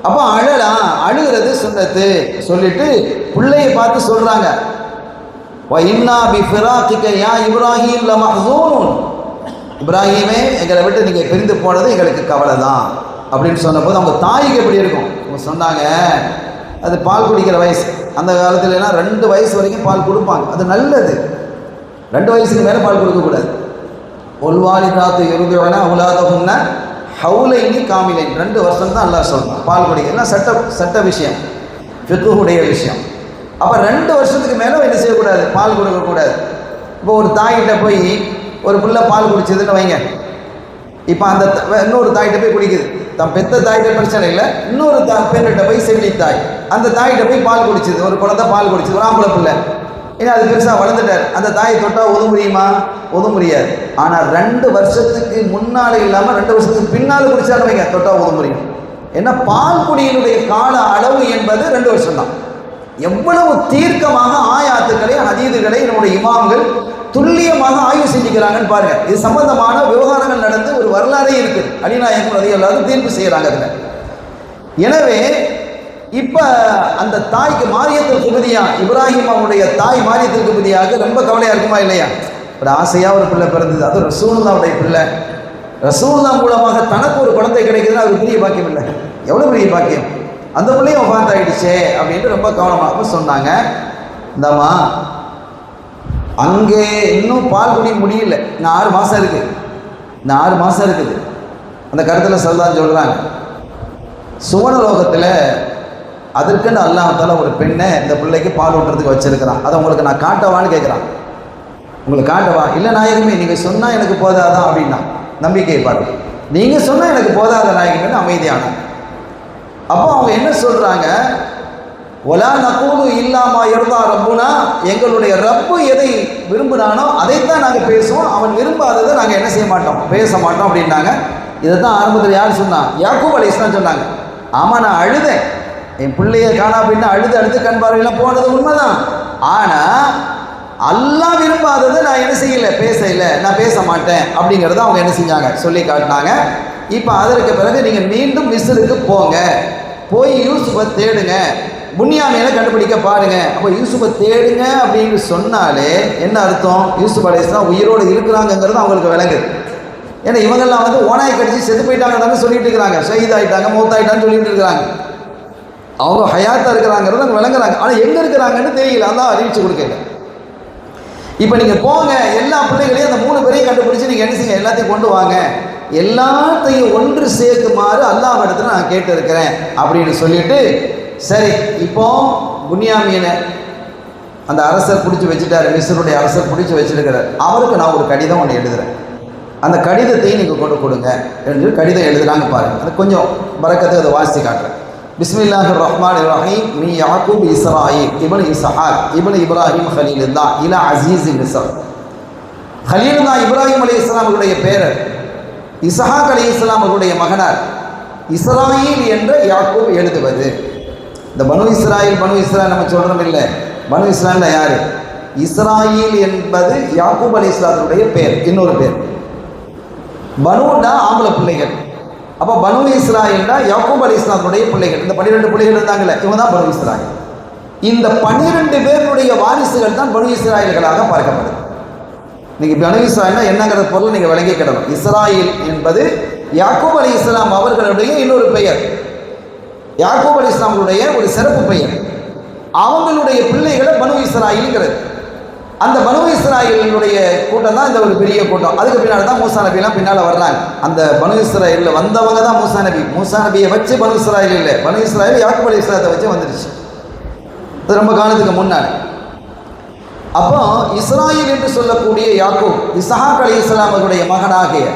அப்போ அழலாம், அழுகிறது சுன்னத்து சொல்லிட்டு பிள்ளையை பார்த்து சொல்றாங்க, வ இன்னா பிஃபிராகிக யா இப்ராஹீம் லமஹ்ஸூன், இப்ராஹீமே எங்களை விட்டு நீங்கள் பிரிந்து போனது எங்களுக்கு கவலை தான் அப்படின்னு சொன்னபோது அவங்க தாய்க்கு எப்படி இருக்கும்? அவங்க சொன்னாங்க, அது பால் குடிக்கிற வயசு, அந்த காலத்துலலாம் 2 வயசு வரைக்கும் பால் கொடுப்பாங்க, அது நல்லது. 2 வயசுக்கு மேலே பால் கொடுக்கக்கூடாது. ஒல்வாலிதாத்து யுர்திஉன அவுலாதஹுன்ன ஹவுலைனி காமிலைன், 2 வருஷம் தான் அல்லாஹ் சொல்றான் பால் குடிக்க. எல்லாம் சட்ட விஷயம், ஃபிக்ஹுடைய விஷயம். அப்போ 2 வருஷத்துக்கு மேலே என்ன செய்யக்கூடாது? பால் கொடுக்கக்கூடாது. இப்போ ஒரு தாய்கிட்ட போய் ஒரு பிள்ளை பால் குடிச்சதுன்னு வைங்க, இப்போ அந்த இன்னொரு தாய்கிட்ட போய் குடிக்குது, தன் பெத்த தாய்கிட்ட பிரச்சனை இல்லை, இன்னொரு பெண்கிட்ட போய் செவிலி தாய், அந்த தாய்கிட்ட போய் பால் குடிச்சது, ஒரு குழந்தை பால் குடிச்சது, ஒரு ஆம்பளை பிள்ளை, ஏன்னா அது பெருசாக வளர்ந்துட்டார், அந்த தாயை தொட்டால் ஒது முடியுமா? ஒது முடியாது. ஆனால் 2 வருஷத்துக்கு முன்னால் இல்லாமல் 2 வருஷத்துக்கு பின்னால் குடிச்சாலும் வைங்க, தொட்டால் ஒது முடியும். ஏன்னா பால் குடியினுடைய கால அளவு என்பது 2 வருஷம் தான். எவ்வளவு தீர்க்கமாக ஆயாத்துக்களை ஹதீதுகளை நம்முடைய இமாம்கள் துல்லியமாக ஆய்வு செஞ்சுக்கிறாங்கன்னு பாருங்க. இது சம்பந்தமான விவகாரங்கள் நடந்து ஒரு வரலாறே இருக்குது. அலிநாயகம் ரலியல்லாஹு தீர்ப்பு செய்யறாங்க அதுல. எனவே இப்ப அந்த தாய்க்கு மாரியத்துல் குபதியா, இப்ராஹிம் அவனுடைய தாய் மாரியத்துல் குபதியாக ரொம்ப கவலையா இருக்குமா இல்லையா? ஒரு ஆசையா ஒரு பிள்ளை பிறந்தது, அது ரசூலுல்லாஹ்வுடைய பிள்ளை, ரசூலுல்லாஹ் மூலமாக தனக்கு ஒரு குழந்தை கிடைக்குதுன்னா அது பெரிய பாக்கியம் இல்லை? எவ்வளவு பெரிய பாக்கியம்! அந்த பிள்ளையும் வஃபாத் ஆயிடுச்சே அப்படின்ட்டு ரொம்ப கவனமாக சொன்னாங்க. இந்தம்மா அங்கே இன்னும் பால் குடி முடியல, இன்னும் 6 மாதம் இருக்குது, இன்னும் 6 மாதம் இருக்குது. அந்த கருத்தில் சொல்லதான் சொல்கிறாங்க, சுவனலோகத்தில் அதற்குன்னு அல்லாஹ்தால ஒரு பெண்ணை இந்த பிள்ளைக்கு பால் ஊட்டுறதுக்கு வச்சிருக்கிறான். அதை உங்களுக்கு நான் காட்டவான்னு கேட்குறான். உங்களுக்கு காட்டவா? இல்லை நாயகமே, நீங்கள் சொன்னால் எனக்கு போதாதான் அப்படின்னா நம்பிக்கையை பாரு, நீங்கள் சொன்னால் எனக்கு போதாத நாயகமே அமைதியான. அப்போ அவங்க என்ன சொல்கிறாங்க, ஒலா நகூலு இல்லாமா யர்தா ரப்புனா, எங்களுடைய ரப்பு எதை விரும்புனானோ அதைத்தான் நாங்கள் பேசுவோம், அவன் விரும்பாததை நாங்கள் என்ன செய்ய மாட்டோம், பேச மாட்டோம் அப்படின்னாங்க. இதை தான் ஆரம்பத்தில் யார் சொன்னா? யாக்கூப் அலைஹிஸ்ஸலாம் சொன்னாங்க. ஆமாம், நான் அழுதேன், என் பிள்ளைய காணா அப்படின்னா அழுது கண் பார்வையெல்லாம் போனது உண்மைதான். ஆனால் அல்லாஹ் விரும்பாததை நான் என்ன செய்யலை, பேசலை, நான் பேச மாட்டேன் அப்படிங்கிறத அவங்க என்ன செஞ்சாங்க, சொல்லி காட்டினாங்க. இப்போ அதற்கு பிறகு நீங்கள் மீண்டும் மிஸ்ருக்கு போங்க, போய் யூசுஃபை தேடுங்க, புன்யாமீனை கண்டுபிடிக்க பாருங்க. அப்போ யூசுஃபை தேடுங்க அப்படின்னு சொன்னாலே என்ன அர்த்தம்? யூசுப் அலைஹிஸ்ஸலாம் உயிரோடு இருக்கிறாங்கிறது அவங்களுக்கு விளங்குது. ஏன்னா இவங்கெல்லாம் வந்து ஓனாய் கடிச்சு செத்து போயிட்டாங்கன்னு சொல்லிட்டு இருக்கிறாங்க, ஷஹீத் ஆகிட்டாங்க, மௌத்தாயிட்டான்னு சொல்லிட்டு இருக்கிறாங்க. அவங்க ஹயாத்தா இருக்கிறாங்கிறது அவங்க விளங்குறாங்க. ஆனால் எங்கே இருக்கிறாங்கன்னு தெரியல, அதான் அறிவிச்சு கொடுக்கல. இப்போ நீங்கள் போங்க, எல்லா பிள்ளைகளையும் அந்த 3 பேரையும் கண்டுபிடிச்சி நீங்கள் என்ன செய்யுங்க, எல்லாத்தையும் கொண்டு வாங்க, எல்லாத்தையும் ஒன்று சேர்க்குமாறு அல்லாஹ்விடத்தில் நான் கேட்டு இருக்கிறேன் அப்படின்னு சொல்லிட்டு, சரி இப்போ புன்யாமீனை அந்த அரசர் பிடிச்சி வச்சுட்டாரு, மிஸ்ருடைய அரசர் பிடிச்சி வச்சிருக்கிறார், அவருக்கு நான் ஒரு கடிதம் ஒன்று எழுதுகிறேன், அந்த கடிதத்தையும் நீங்கள் கொண்டு கொடுங்க என்று கடிதம் எழுதுறாங்க பாருங்க. அது கொஞ்சம் பரக்கத்தை அதை வாசித்து காட்டுறேன். பிஸ்மில்லாஹிர் ரஹ்மானிர் ரஹீம் மீ யாக்கூப் இஸ்ராயில் இப்னு இஸ்ஹாக் இப்னு இப்ராஹிம் கலீலுல்லாஹ் இலா அஸீஸ் மிஸ்ர். கலீலுல்லாஹ் இப்ராஹிம் அலைஹிஸ்ஸலாம் அவருடைய பேரர், இஸ்ஹாக் அலைஹிஸ்ஸலாம் அவருடைய மகனார். இஸ்ராயில் என்ற யாக்கூப் எழுதுவது. இந்த பனு இஸ்ராயில் நம்ம சொல்கிறோம் இல்லை, பனு இஸ்ராயில் யார்? இஸ்ராயில் என்பது யாக்கூப் அலைஹிஸ்ஸலாத்துடைய பேர், இன்னொரு பேர். பனுன்னா ஆம்பளை பிள்ளைகள், அப்போ பனு இஸ்ராயில்னா யாக்கூப் அலைஹிஸ்ஸலாத்துடைய பிள்ளைகள். இந்த 12 பிள்ளைகள் இருந்தாங்கல்ல, இவங்க தான் பனு இஸ்ராயில். இந்த 12 பேருடைய வாரிசுகள் தான் பனு இஸ்ராயில்களாக பார்க்கப்படுது. நீங்கள் பனு இஸ்ராயில்னா என்னங்கிற பொருள் நீங்கள் விளங்கிக்கிடணும். இஸ்ராயில் என்பது யாக்கூப் அலைஹிஸ்ஸலாம் அவர்களுடைய இன்னொரு பெயர், யாக்கூப் அலைஹிஸ்ஸலாமுடைய ஒரு சிறப்பு பெயர். அவங்களுடைய பிள்ளைகளை பனு இஸ்ராயில்ங்கிறது. அந்த பனு இஸ்ராயேலுடைய கூட்டம் தான் இந்த ஒரு பெரிய கூட்டம். அதுக்கு பின்னால் தான் மூசா நபிலாம் பின்னால் வர்றாங்க. அந்த பனு இஸ்ராயேலில் வந்தவங்க தான் மூசா நபி. மூசா நபியை வச்சு பனு இஸ்ராயேல் இல்லை, பனு இஸ்ராயேல் யாக்கூப் அலைஹிஸ்ஸலாத்தை வச்சு வந்துடுச்சு. அது ரொம்ப காலத்துக்கு முன்னாடி. அப்போ இஸ்ராயேல் என்று சொல்லக்கூடிய யாக்கூப் இஸ்ஹாக் அலைஹிஸ்ஸலாம் அவருடைய மகனாகிய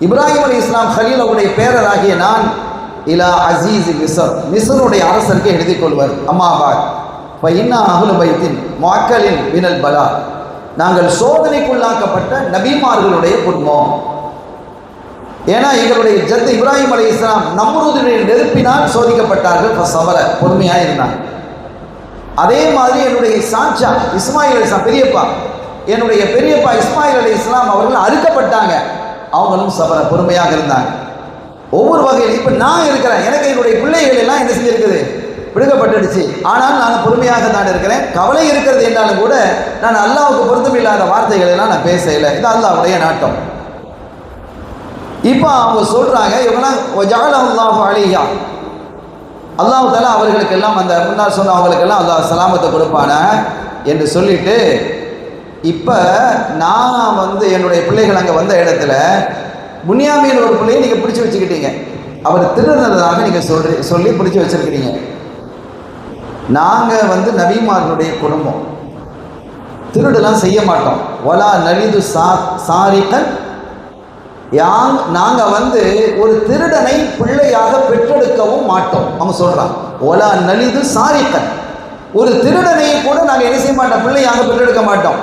இப்ராஹிம் அலைஹிஸ்ஸலாம் கலீல் அவருடைய பேரராகிய நான் இலா அசீஸ் மிஸ்ர், மிஸ்ருடைய அரசருக்கு எழுதி கொள்வார். அம்மாபாத் இன்னா அஹ்லு பைத்தின் முஅக்கலின் மினல் பலா, நாங்கள் சோதனைக்குள்ளாக்கப்பட்ட நபிமார்களுடைய குடும்பம். ஏன்னா எங்களுடைய ஜத் இப்ராஹிம் அலைஹிஸ்ஸலாம் நம்ரூதுடைய நெருப்பினால் சோதிக்கப்பட்டார்கள். சபர, பொறுமையாக இருந்தாங்க. அதே மாதிரி என்னுடைய சாச்சா இஸ்மாயில் அலைஹிஸ்ஸலாம், பெரியப்பா, என்னுடைய பெரியப்பா இஸ்மாயில் அலைஹிஸ்ஸலாம் அவர்கள் அறுக்கப்பட்டாங்க. அவங்களும் சபர, பொறுமையாக இருந்தாங்க. ஒவ்வொரு வகையில் இப்போ நான் இருக்கிறேன், எனக்கு என்னுடைய பிள்ளைகள் எல்லாம் என்ன செஞ்சிருக்குது, விடுக்கப்பட்டுடுச்சு. ஆனால் நான் பொறுமையாக தான் இருக்கிறேன். கவலை இருக்கிறது என்றாலும் கூட நான் அல்லாஹ்வுக்கு பொருத்தமில்லாத வார்த்தைகள் எல்லாம் நான் பேசல. இது அல்லாஹ்வுடைய நாட்டம். இப்போ அவங்க சொல்றாங்க, இவங்கெல்லாம் ஜஅலல்லாஹு அலைஹா, அல்லாஹ் தஆலா அவர்களுக்கெல்லாம் அந்த முன்னாள் சொன்ன அவங்களுக்கெல்லாம் அல்லாஹ் சலாமத்தை கொடுப்பான என்று சொல்லிட்டு, இப்போ நான் என்னுடைய பிள்ளைகள் அங்கே வந்த இடத்துல புன்யாமீன் ஒரு பிள்ளையை நீங்கள் பிடிச்சி வச்சுக்கிட்டீங்க. அவர் திருநதாக நீங்கள் சொல்லி பிடிச்சி வச்சிருக்கிறீங்க. நாங்கள் நபிமார்களுடைய குடும்பம், திருடெல்லாம் செய்ய மாட்டோம். ஒலா நலிது சாரிகன், நாங்கள் ஒரு திருடனை பிள்ளையாக பெற்றெடுக்கவும் மாட்டோம். அவங்க சொல்கிறாங்க ஒலா நலிது சாரிகன், ஒரு திருடனை கூட நாங்கள் என்ன செய்ய மாட்டோம், பிள்ளையாக பெற்றெடுக்க மாட்டோம்.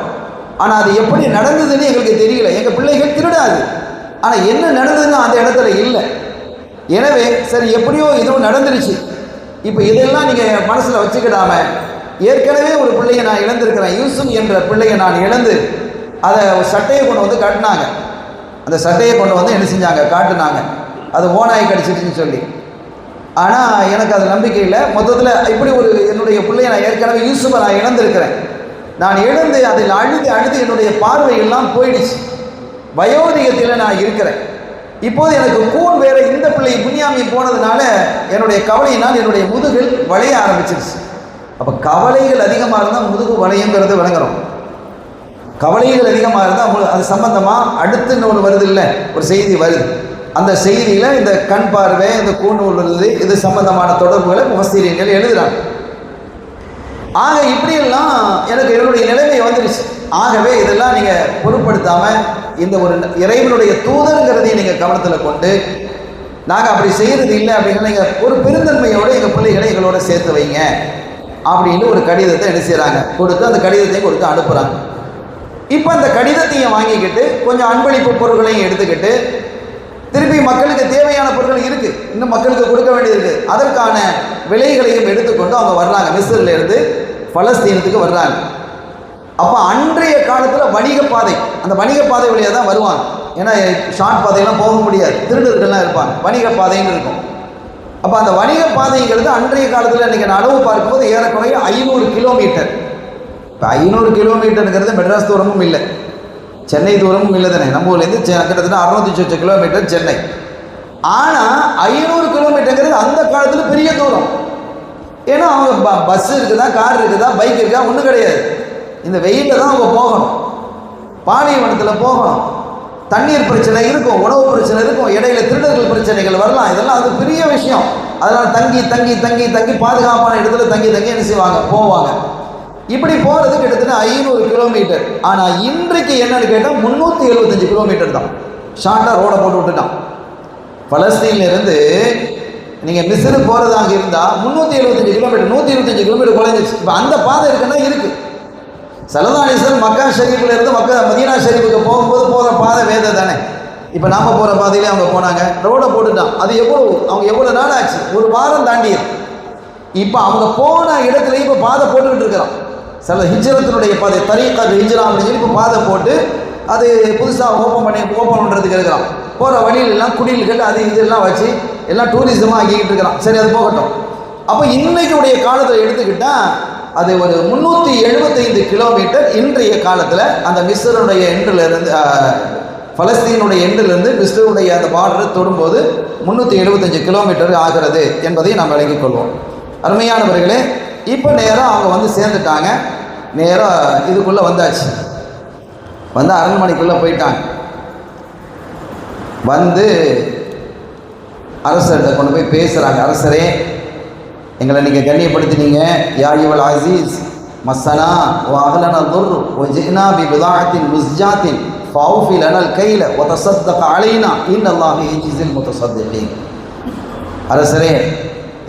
ஆனால் அது எப்படி நடந்ததுன்னு எங்களுக்கு தெரியல. எங்கள் பிள்ளைகள் திருடாது, ஆனால் என்ன நடந்ததுன்னு அந்த இடத்துல இல்லை. எனவே சரி, எப்படியோ இதுவும் நடந்துருச்சு. இப்போ இதெல்லாம் நீங்கள் மனசில் வச்சுக்கிடாம, ஏற்கனவே ஒரு பிள்ளையை நான் இழந்திருக்கிறேன், யூசுப் என்ற பிள்ளையை நான் இழந்து அதை சட்டையை கொண்டு காட்டினாங்க. அந்த சட்டையை கொண்டு என்ன செஞ்சாங்க, காட்டினாங்க. அது ஓனாய் கடிச்சிட்டுன்னு சொல்லி. ஆனால் எனக்கு அது நம்பிக்கை இல்லை. மொத்தத்தில் இப்படி என்னுடைய பிள்ளையை நான் ஏற்கனவே யூசுப்பை நான் இழந்திருக்கிறேன். நான் இழந்து அதில் அழுது என்னுடைய பார்வையெல்லாம் போயிடுச்சு. வயோதிகத்தில் நான் இருக்கிறேன். இப்போது எனக்கு கூன் வேற, இந்த பிள்ளை புன்யாமீன் போனதுனால என்னுடைய கவலையினால் என்னுடைய முதுகில் வளைய ஆரம்பிச்சிருச்சு. அப்போ கவலைகள் அதிகமாக இருந்தால் முதுகு வளையங்கிறது விளங்குறோம். கவலைகள் அதிகமாக இருந்தால் அது சம்பந்தமாக அடுத்து இன்னொன்று வருது இல்லை, ஒரு செய்தி வருது. அந்த செய்தியில் இந்த கண் பார்வை, இந்த கூன் உள்ளது, இது சம்பந்தமான தொடர்புகளை முஃபஸ்ஸீரீன்கள் எழுதுகிறாங்க. ஆக இப்படியெல்லாம் எனக்கு என்னுடைய நிலைமை வந்துடுச்சு. ஆகவே இதெல்லாம் நீங்கள் பொருட்படுத்தாமல் இந்த ஒரு இறைவனுடைய தூதருங்கிறதையும் நீங்கள் கவனத்தில் கொண்டு, நாங்கள் அப்படி செய்கிறது இல்லை அப்படிங்கிற நீங்கள் ஒரு பெருந்தன்மையோடு எங்கள் பிள்ளைகளை எங்களோட சேர்த்து வைங்க அப்படின்னு ஒரு கடிதத்தை என்ன செய்கிறாங்க, கொடுத்து அந்த கடிதத்தையும் கொடுத்து அனுப்புகிறாங்க. இப்போ அந்த கடிதத்தையும் வாங்கிக்கிட்டு கொஞ்சம் அன்பளிப்பு பொருட்களையும் எடுத்துக்கிட்டு, திருப்பி மக்களுக்கு தேவையான பொருட்கள் இருக்குது, இன்னும் மக்களுக்கு கொடுக்க வேண்டியது இருக்குது, அதற்கான விலைகளையும் எடுத்துக்கொண்டு அவங்க வர்றாங்க. மிஸ்ரிலிருந்து பலஸ்தீனத்துக்கு வர்றாங்க. அப்போ அன்றைய காலத்தில் வணிக பாதை, அந்த வணிக பாதை வழியாக தான் வருவாங்க. ஏன்னா ஷார்ட் பாதையெல்லாம் போக முடியாது, திருடர்கள்லாம் இருப்பாங்க, வணிக பாதைன்னு இருக்கும். அப்போ அந்த வணிக பாதைங்கிறது அன்றைய காலத்தில் இன்றைக்கி அளவு பார்க்கும்போது ஏறக்குறைய 500 கிலோமீட்டர். இப்போ 500 கிலோமீட்டருங்கிறது மெட்ராஸ் தூரமும் இல்லை, சென்னை தூரமும் இல்லை தானே. நம்ம ஊர்லேருந்து கிட்டத்தட்ட 608 கிலோமீட்டர் சென்னை. ஆனால் 500 கிலோமீட்டருங்கிறது அந்த காலத்தில் பெரிய தூரம். ஏன்னா அவங்க பஸ் இருக்குதா, கார் இருக்குதா, பைக் இருக்குதா, ஒன்றும் கிடையாது. இந்த வெயிலில் தான் அவங்க போகணும், பாலைவனத்தில் போகணும், தண்ணீர் பிரச்சனை இருக்கும், உணவு பிரச்சனை இருக்கும், இடையில திருடர்கள் பிரச்சனைகள் வரலாம். இதெல்லாம் அது பெரிய விஷயம். அதனால் தங்கி தங்கி தங்கி தங்கி பாதுகாப்பான இடத்துல தங்கி தங்கி என்ன செய்வாங்க, போவாங்க. இப்படி போகிறது கிட்டத்தட்ட 500 கிலோமீட்டர். ஆனால் இன்றைக்கு என்னன்னு கேட்டால் 375 கிலோமீட்டர் தான். ஷார்ட்டாக ரோடை போட்டு விட்டுட்டான். பலஸ்தீன்லேருந்து நீங்கள் மிஸ்ரு போகிறதாக இருந்தால் 375 கிலோமீட்டர், 125 கிலோமீட்டர் குறைஞ்சிச்சு. இப்போ அந்த பாதை இருக்குன்னா இருக்குது. ஸல்லல்லாஹு அலைஹி வஸல்லம் மக்கா ஷரீஃபில் மதீனா ஷரீஃபுக்கு போகும்போது போகிற பாதை வேத தானே. இப்போ நாம் போகிற பாதையிலே அவங்க போனாங்க, ரோடை போட்டுட்டான். அது அவங்க எவ்வளோ நாள் ஆச்சு, ஒரு வாரம் தாண்டியது. இப்போ அவங்க போன இடத்துல இப்போ பாதை போட்டுக்கிட்டு இருக்கிறோம். சில ஹிஜ்ரத்தினுடைய பாதை, தரீகா ஹிஜ்ரா அப்படின்னு சொல்லி இப்போ பாதை போட்டு அது புதுசாக ஓப்பன் பண்ணுறதுக்கு இருக்கிறான். போகிற வழியிலெல்லாம் குடில்கள் அது இதெல்லாம் வச்சு எல்லாம் டூரிசமாக ஆக்கிக்கிட்டு இருக்கிறான். சரி, அது போகட்டும். அப்போ இன்னைக்குடைய காலத்தில் எடுத்துக்கிட்டால் அது ஒரு 375 கிலோமீட்டர். இன்றைய காலத்தில் அந்த மிஸ்ருடைய எண்டிலிருந்து, பலஸ்தீனுடைய எண்டிலிருந்து மிஸ்ருடைய அந்த பார்டரை தொடும்போது 375 கிலோமீட்டர் ஆகிறது என்பதை நாம் விளங்கிக் கொள்வோம். அருமையானவர்களே, இப்போ நேராக அவங்க சேர்ந்துட்டாங்க. நேராக இதுக்குள்ளே வந்தாச்சு. வந்து அரண்மனைக்குள்ளே போயிட்டாங்க. வந்து அரசர்கிட்ட கொண்டு போய் பேசுகிறாங்க. அரசரே, எங்களை நீங்கள் கண்ணியப்படுத்தினீங்க. யா அய்யுஹல் அஸீஸ் மஸ்ஸனா வ அஹ்லனா துர் வ ஜினா பி பிதாஅத்தின் முஸ்ஜாத்தின் ஃபௌஃபி லனல் கைல வ தஸத்தக அலைனா இன்னல்லாஹ யஜ்ஸில் முத்தஸத்திகீன். அரசரே,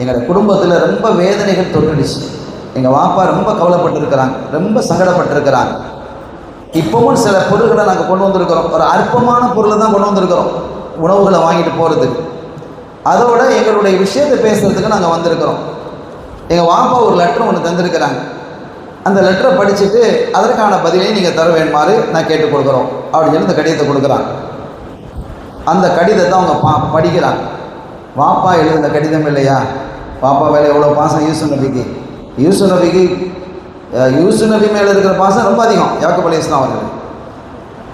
எங்கள் குடும்பத்தில் ரொம்ப வேதனைகள் தொட்டுடுச்சு. எங்கள் வாப்பா ரொம்ப கவலைப்பட்டிருக்கிறாங்க, ரொம்ப சங்கடப்பட்டிருக்கிறாங்க. இப்போவும் சில பொருட்களை நாங்கள் கொண்டு வந்திருக்கிறோம். ஒரு அற்பமான பொருளை தான் கொண்டு வந்திருக்கிறோம் உணவுகளை வாங்கிட்டு போகிறதுக்கு. அதோட எங்களுடைய விஷயத்தை பேசுகிறதுக்கு நாங்கள் வந்திருக்கிறோம். எங்கள் வாப்பா ஒரு லெட்டர் ஒன்று தந்திருக்கிறாங்க. அந்த லெட்டரை படிச்சுட்டு அதற்கான பதிலையும் நீங்கள் தர வேணுமாறு நான் கேட்டு கொடுக்குறோம் அப்படின்னு சொல்லி இந்த கடிதத்தை கொடுக்குறாங்க. அந்த கடிதத்தை அவங்க படிக்கிறாங்க. வாப்பா எழுதுன கடிதம் இல்லையா? வாப்பா வேலை எவ்வளோ பாசம் யூசுப் நபிக்கு. யூசுப் நபி மேலே இருக்கிற பாசம் ரொம்ப அதிகம் யாக்கூப் அலைஹிஸ்ஸலாம் அவர்கள்.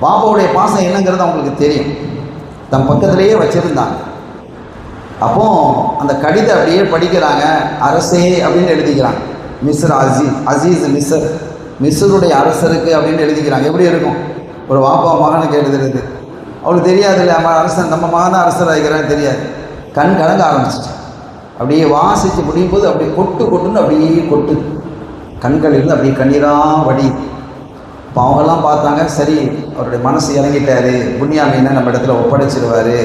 வாப்பாவுடைய பாசம் என்னங்கிறது அவங்களுக்கு தெரியும். தன் பக்கத்திலேயே வச்சுருந்தாங்க. அப்போ அந்த கடிதம் அப்படியே படிக்கிறாங்க. அரசே அப்படின்னு எழுதிக்கிறாங்க. மிஸ்ர் அசீஸ் மிஸ்ருடைய அரசருக்கு அப்படின்னு எழுதிக்கிறாங்க. எப்படி இருக்கும் ஒரு வாப்பா மகனுக்கு எழுதுறது? அவளுக்கு தெரியாது இல்லை, அரசன் நம்ம மகன் தான் அரசராக இருக்கிறான்னு தெரியாது. கண் கலங்க ஆரம்பிச்சிச்சு. அப்படியே வாசித்து முடியும் போது அப்படியே கொட்டுன்னு அப்படியே கொட்டுது. கண்கள் இருந்து அப்படியே கண்ணீராக வடி. இப்போ அவங்கெல்லாம் பார்த்தாங்க, சரி அவருடைய மனசு இறங்கிட்டாரு, புன்யாமீனை நம்ம இடத்துல ஒப்படைச்சிடுவார்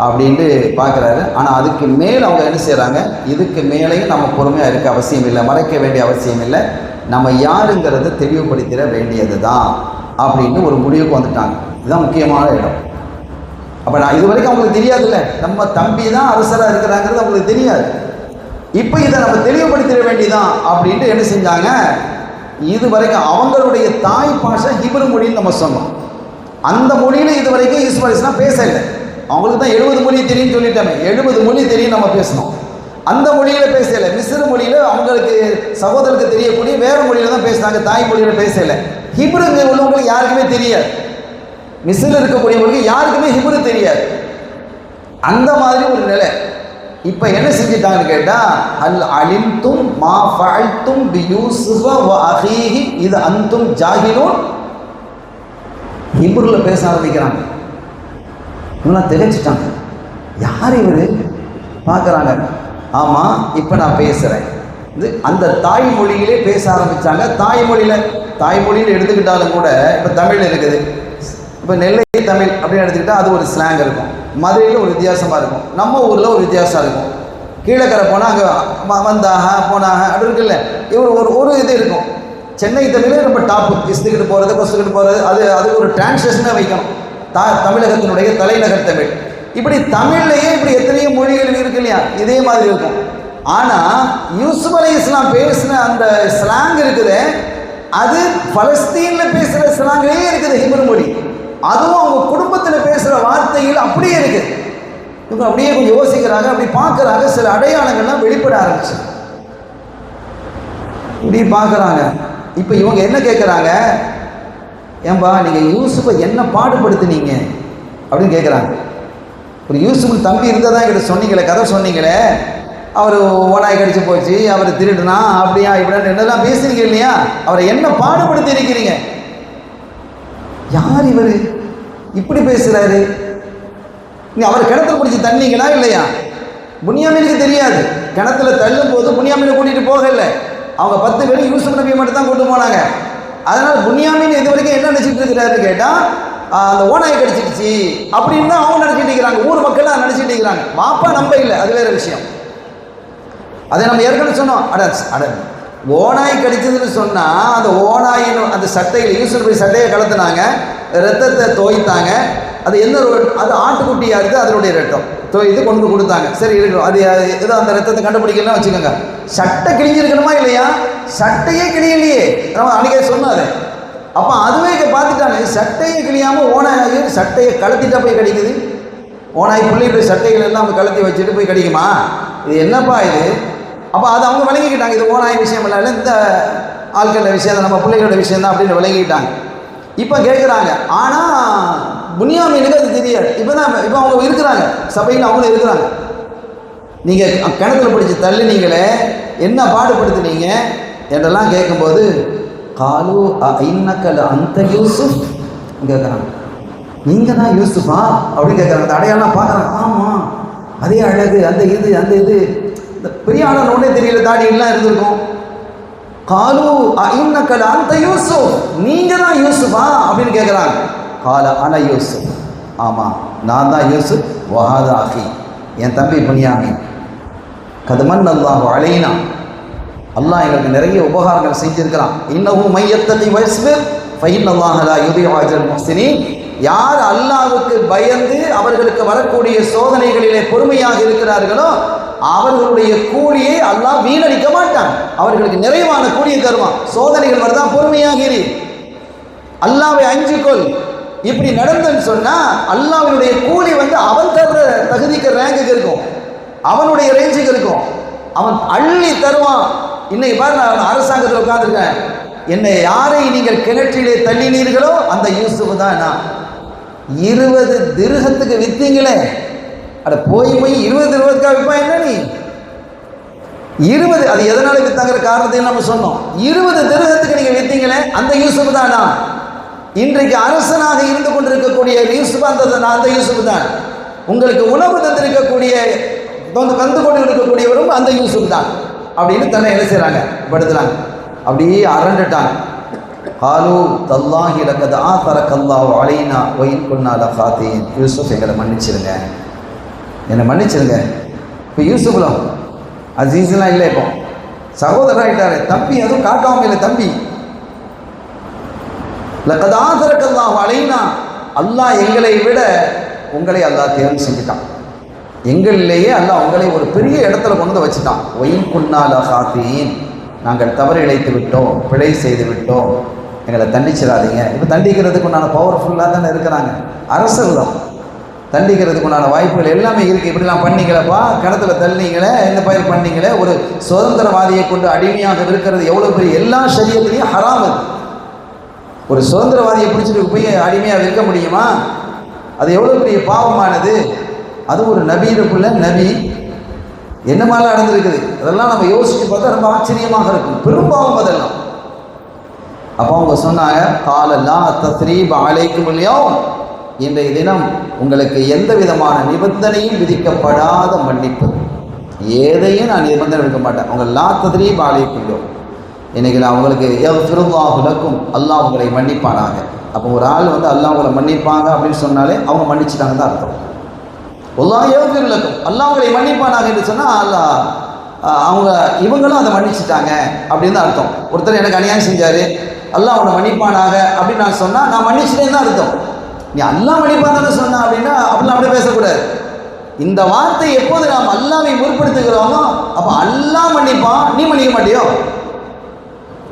அப்படின்ட்டு பார்க்குறாரு. ஆனால் அதுக்கு மேலே அவங்க என்ன செய்கிறாங்க, இதுக்கு மேலேயும் நம்ம பொறுமையாக இருக்க அவசியம் இல்லை, மறைக்க வேண்டிய அவசியம் இல்லை, நம்ம யாருங்கிறத தெளிவுபடுத்திட வேண்டியது தான் அப்படின்னு ஒரு முடிவுக்கு வந்துட்டாங்க. இதுதான் முக்கியமான இடம். அப்போ நான் இது வரைக்கும் அவங்களுக்கு தெரியாதுல்ல, நம்ம தம்பி தான் அரசராக இருக்கிறாங்கிறது அவங்களுக்கு தெரியாது. இப்போ இதை நம்ம தெளிவுபடுத்திட வேண்டியதான் அப்படின்ட்டு என்ன செஞ்சாங்க, இது வரைக்கும் அவங்களுடைய தாய் பாஷை ஹிப்ரு மொழின்னு நம்ம சொன்னோம். அந்த மொழியில் இது வரைக்கும் யூசுப் அலைஹிஸ்ஸலாம் பேசலை. அவங்களுக்கு தான் 70 மொழி தெரியும்னு சொல்லிட்டோமே, 70 மொழி தெரியும் நம்ம பேசணும். அந்த மொழியில் பேசலை. மிஸ்ர் மொழியில் அவங்களுக்கு சகோதரருக்கு தெரியக்கூடிய வேறு மொழியில் தான் பேசுனாங்க, தாய் மொழியில் பேசலை. ஹிப்ரு உள்ளவங்களுக்கு யாருக்குமே தெரியாது. மிஸ்ரில் இருக்கக்கூடியவங்களுக்கு யாருக்குமே ஹிப்ரு தெரியாது. அந்த மாதிரி ஒரு நிலை. இப்போ என்ன செஞ்சிட்டாங்கன்னு கேட்டால், அல் அலிம்தும் மா ஃபஅல்தும் பி யூசுஃப வ அஹீஹி இது அன்தும் ஜாஹிலூன். ஹிப்ருவில் பேச ஆரம்பிக்கிறாங்க. இவங்களாம் திகைச்சிட்டாங்க. யார் இவர் பார்க்குறாங்க. ஆமாம், இப்போ நான் பேசுகிறேன். இது அந்த தாய்மொழியிலே பேச ஆரம்பித்தாங்க. தாய்மொழியில் எடுத்துக்கிட்டாலும் கூட இப்போ தமிழ் இருக்குது. இப்போ நெல்லை தமிழ் அப்படின்னு எடுத்துக்கிட்டால் அது ஒரு ஸ்லாங் இருக்கும். மதுரையில் ஒரு வித்தியாசமாக இருக்கும், நம்ம ஊரில் ஒரு வித்தியாசம் இருக்கும். கீழக்கரை போனால் அங்கே வந்தாக போனாக அப்படி இருக்குல்ல, ஒரு இது இருக்கும். சென்னை தமிழே ரொம்ப டாப்பு, இஸ்துக்கிட்டு போகிறது கொஸ்துக்கிட்டு போகிறது, அது ஒரு டிரான்ஸ்லேஷனாக வைக்கணும். தமிழகத்தினுடைய தலைநகர் தமிழ். இப்படி தமிழ்லையே இப்படி எத்தனையோ மொழிகள் இருக்கு இல்லையா, இதே மாதிரி இருக்கும். ஆனால் யூசுப் அலைஹிஸ்ஸலாம் பேசின அந்த ஸ்லாங் இருக்குது, அது பலஸ்தீனில் பேசுகிற ஸ்லாங்லேயே இருக்குது ஹிப்ரு மொழி. அதுவும் அவங்க குடும்பத்தில் பேசுகிற வார்த்தைகள் அப்படியே இருக்குது. இவங்க அப்படியே கொஞ்சம் யோசிக்கிறாங்க, அப்படி பார்க்குறாங்க. சில அடையாளங்கள்லாம் வெளிப்பட ஆரம்பிச்சு இப்படி பார்க்குறாங்க. இப்போ இவங்க என்ன கேட்குறாங்க, ஏன்பா நீங்கள் யூசுஃபை என்ன பாடுபடுத்தினீங்க அப்படின்னு கேட்குறாங்க. ஒரு யூசுஃபுக்கு தம்பி இருந்தால் தான் என்கிட்ட சொன்னீங்களே, கதை சொன்னீங்களே, அவர் ஓனாய் கடிச்சு போச்சு, அவர் திருடுனா அப்படியா இப்படின்னு என்னெல்லாம் பேசுறீங்க இல்லையா, அவரை என்ன பாடுபடுத்தி இருக்கிறீங்க? யார் இவர் இப்படி பேசுகிறாரு? நீங்கள் அவர் கிணத்துல பிடிச்சி தண்ணீங்களா இல்லையா? புன்யாமீனுக்கு தெரியாது. கிணத்துல தள்ளும் போது புன்யாமீனை கூட்டிகிட்டு போகலை. அவங்க 10 பேரும் யூசுப் நபியை மட்டும் தான் கூட்டு போனாங்க. அதனால் புன்யாமீன் இது வரைக்கும் என்ன நினச்சிட்டு இருக்கிறாருன்னு கேட்டால், அந்த ஓனாயை கடிச்சிடுச்சு அப்படின்னு தான் அவங்க நினச்சிட்டு இருக்கிறாங்க. ஊர் மக்கள் நினச்சிட்டு இருக்கிறாங்க. பாப்பா நம்ப இல்லை, அது வேறு விஷயம். அதை நம்ம ஏற்கனவே சொன்னோம். ஓனாய் கடிச்சதுன்னு சொன்னால் அந்த ஓனாயின் அந்த சட்டையில் யூசுப் நபி சட்டையை கலத்துனாங்க, ரத்தத்தை தோய்த்தாங்க. அது என்ன, அது ஆட்டுக்குட்டியாக இருக்குது, அதனுடைய ரத்தம் தோய்த்து கொண்டு கொடுத்தாங்க. சரி இருக்கணும், அது ஏதோ அந்த ரத்தத்தை கண்டுபிடிக்கலாம் வச்சுக்கோங்க. சட்டை கிழிஞ்சிருக்கணுமா இல்லையா? சட்டையே கிழியலையே, நம்ம அன்றைக்கே சொன்னார். அப்போ அதுவே பார்த்துட்டாங்க, சட்டையை கிழியாமல் ஓனாய் சட்டையை கலத்திட்டா போய் கடிக்குது. ஓனாய் பிள்ளைகளுடைய சட்டைகள் எல்லாம் கலத்தி வச்சுட்டு போய் கடிக்குமா? இது என்னப்பா இது? அப்போ அது அவங்க விளங்கிக்கிட்டாங்க, இது ஓனாய் விஷயம் இல்லை, இந்த ஆட்கள விஷயம், நம்ம பிள்ளைகளோட விஷயம் தான் அப்படின்னு விளங்கிக்கிட்டாங்க. இப்போ கேட்குறாங்க. ஆனால் புன்யாமீனுக்கு அது தெரியாது. இப்போ அவங்க இருக்கிறாங்க, சபையில் அவங்களும் இருக்கிறாங்க. நீங்கள் கிணத்துல பிடிச்சி தள்ளுனீங்களே, என்ன பாடுபடுத்துனீங்க என்றெல்லாம் கேட்கும்போது, காலு இன்னக்கல அந்த யூசுப் கேட்குறாங்க, நீங்கள் தான் யூசுஃபா அப்படின்னு கேட்குறாங்க. அந்த அடையாளம் பார்க்குறாங்க. ஆமாம், அதே அழகு, அந்த இது இந்த பெரிய ஆளான ஒன்றே தெரியல, தாடி எல்லாம் இருந்திருக்கும். காலு இன்னக்கல அந்த யூசுப், நீங்கள் தான் யூசுஃபா அப்படின்னு கேட்குறாங்க. கால அன யூசுப், ஆமாம் நான் தான் யூசுப். வஹாத அஹி, என் தம்பி புனியாமின். கதமன் அல்லாஹு அலைனா, அல்லாஹ் எங்களுக்கு நிறைய உபகாரங்கள் செஞ்சிருக்கிறான். இன்னஹு மையத்தகி வஸ்பிர் ஃபஇன்னல்லாஹ லா யுதீஉ அஜ்ரல் முஹ்சினீன். யார் அல்லாஹ்வுக்கு பயந்து அவர்களுக்கு வரக்கூடிய சோதனைகளிலே பொறுமையாக இருக்கிறார்களோ அவர்களுடைய கூலியை அல்லாஹ் வீணடிக்க மாட்டான். அவர்களுக்கு நிறைவான கூலியை தருவான். சோதனைகள் வருதா, பொறுமையாக இரு, அல்லாஹ்வை அஞ்சிக்கொள். இப்படி நடந்தன்னு சொன்னா அல்லாஹ்வினுடைய கூலி அவன் தர்ற தகுதிக்கு ரேங்குக்கு இருக்கும், அவனுடைய ரேஞ்சுக்கு இருக்கும், அவன் அள்ளி தருவான். இன்னைக்கு பாரு, நான் அரசாங்கத்தில் உட்கார்ந்துருக்கேன். என்னை யாரை நீங்கள் கிணற்றிலே தள்ளினீர்களோ அந்த யூசுப் தான் நான். 20 திர்ஹத்துக்கு வித்தீங்களே, அட போய் 20 திர்ஹத்துக்காக விற்பா என்ன நீ? 20, அது எதனால வித்தாங்கிற காரணத்தையும் நம்ம சொன்னோம். 20 திர்ஹத்துக்கு நீங்க வித்தீங்களே, அந்த யூசுப் தான் நான். இன்றைக்கு அரசனாக இருந்து கொண்டிருக்கக்கூடிய யூசுப் அந்த யூசுப் தான். உங்களுக்கு உணவு தந்திருக்கக்கூடிய கந்து கொண்டு இருக்கக்கூடியவரும் அந்த யூசுப் தான் அப்படின்னு தன்னை என்ன செய்கிறாங்க, படுத்துறாங்க. அப்படியே அரண்டுட்டாங்க. காலு தல்லாஹி லகத் ஆதரக்கல்லாஹு அலைனா வ இன் குன்னா லகாதீன். யூசுப் எங்களை மன்னிச்சிருங்க, என்னை மன்னிச்சிருங்க. இப்போ யூசுப்லாம் அசீஸ்லாம் இல்லை, இப்போ சகோதரர் ஆகிட்டாரு. தம்பி அதுவும் காட்டாமல் இல்லை, தம்பி. லகத் ஆதரக்கல்லாஹு அலைனா, அல்லாஹ் எங்களை விட உங்களை அல்லாஹ் தேர்வு செஞ்சுட்டான். எங்களிலேயே அல்லாஹ் உங்களை ஒரு பெரிய இடத்துல கொண்டு வந்து வச்சுட்டான். ஒயின் குன்னால ஹாத்தீன், நாங்கள் தவறு இழைத்து விட்டோம், பிழை செய்து விட்டோம், எங்களை தண்டிச்சிடாதீங்க. இப்போ தண்டிக்கிறதுக்கு உண்டான பவர்ஃபுல்லாக தானே இருக்கிறாங்க அரசர்கள். தண்டிக்கிறதுக்கு உண்டான வாய்ப்புகள் எல்லாமே இருக்குது. இப்படிலாம் பண்ணிங்களப்பா, கிணத்துல தள்ளிங்களே, இந்த பயிர் பண்ணிங்களே. ஒரு சுதந்திரவாதியை கொண்டு அடிமையாக இருக்கிறது எவ்வளோ பெரிய, எல்லா ஷரியத்துலையும் ஹராம். ஒரு சுதந்திரவாதியை பிடிச்சிட்டு போய் அடிமையாக இருக்க முடியுமா? அது எவ்வளோ பெரிய பாவமானது. அது ஒரு நபீருக்குள்ள நபி என்ன மாதிரிலாம் நடந்திருக்குது. அதெல்லாம் நம்ம யோசிச்சு பார்த்தா ரொம்ப ஆச்சரியமாக இருக்கும். பெரும்பாவம் அதெல்லாம். அப்போ அவங்க சொன்னாங்க, காலல்லா தஸ்ரீப அலைக்கும் அல்யௌம், இன்றைய தினம் உங்களுக்கு எந்த விதமான நிபந்தனையும் விதிக்கப்படாத மன்னிப்பு, எதையும் நான் நிபந்தனை விதிக்க மாட்டேன். அவங்க லா தஸ்ரீப அலைக்கும் அல்யௌம், இன்னைக்கு நான் உங்களுக்கு யக்ஃபிருல்லாஹு லக்கும், அல்லாஹ் உங்களை மன்னிப்பானாக. அப்போ ஒரு ஆள் அல்லாஹ் உங்களை மன்னிப்பாங்க அப்படின்னு சொன்னாலே அவங்க மன்னிச்சுட்டாங்க தான் அர்த்தம். அல்லாஹ் யக்ஃபிரு லக்கும், அல்லாஹ் உங்களை மன்னிப்பானாக என்று சொன்னால் அல்லாஹ் அவங்க இவங்களும் அதை மன்னிச்சுட்டாங்க அப்படின்னு தான் அர்த்தம். ஒருத்தர் எனக்கு அநியாயம் செஞ்சார், அல்லாஹ் அவனை மன்னிப்பானாக அப்படின்னு நான் சொன்னால் நான் மன்னிச்சுட்டேன்னு தான் அர்த்தம். நீ அல்லாஹ் மன்னிப்பான்னு சொன்னா அப்படின்னா அப்படிலாம் அப்படியே பேசக்கூடாது. இந்த வார்த்தை எப்போது நாம் அல்லாஹ்வை முற்படுத்துகிறோமோ அப்போ அல்லாஹ் மன்னிப்பான், நீ மன்னிக்க மாட்டியோ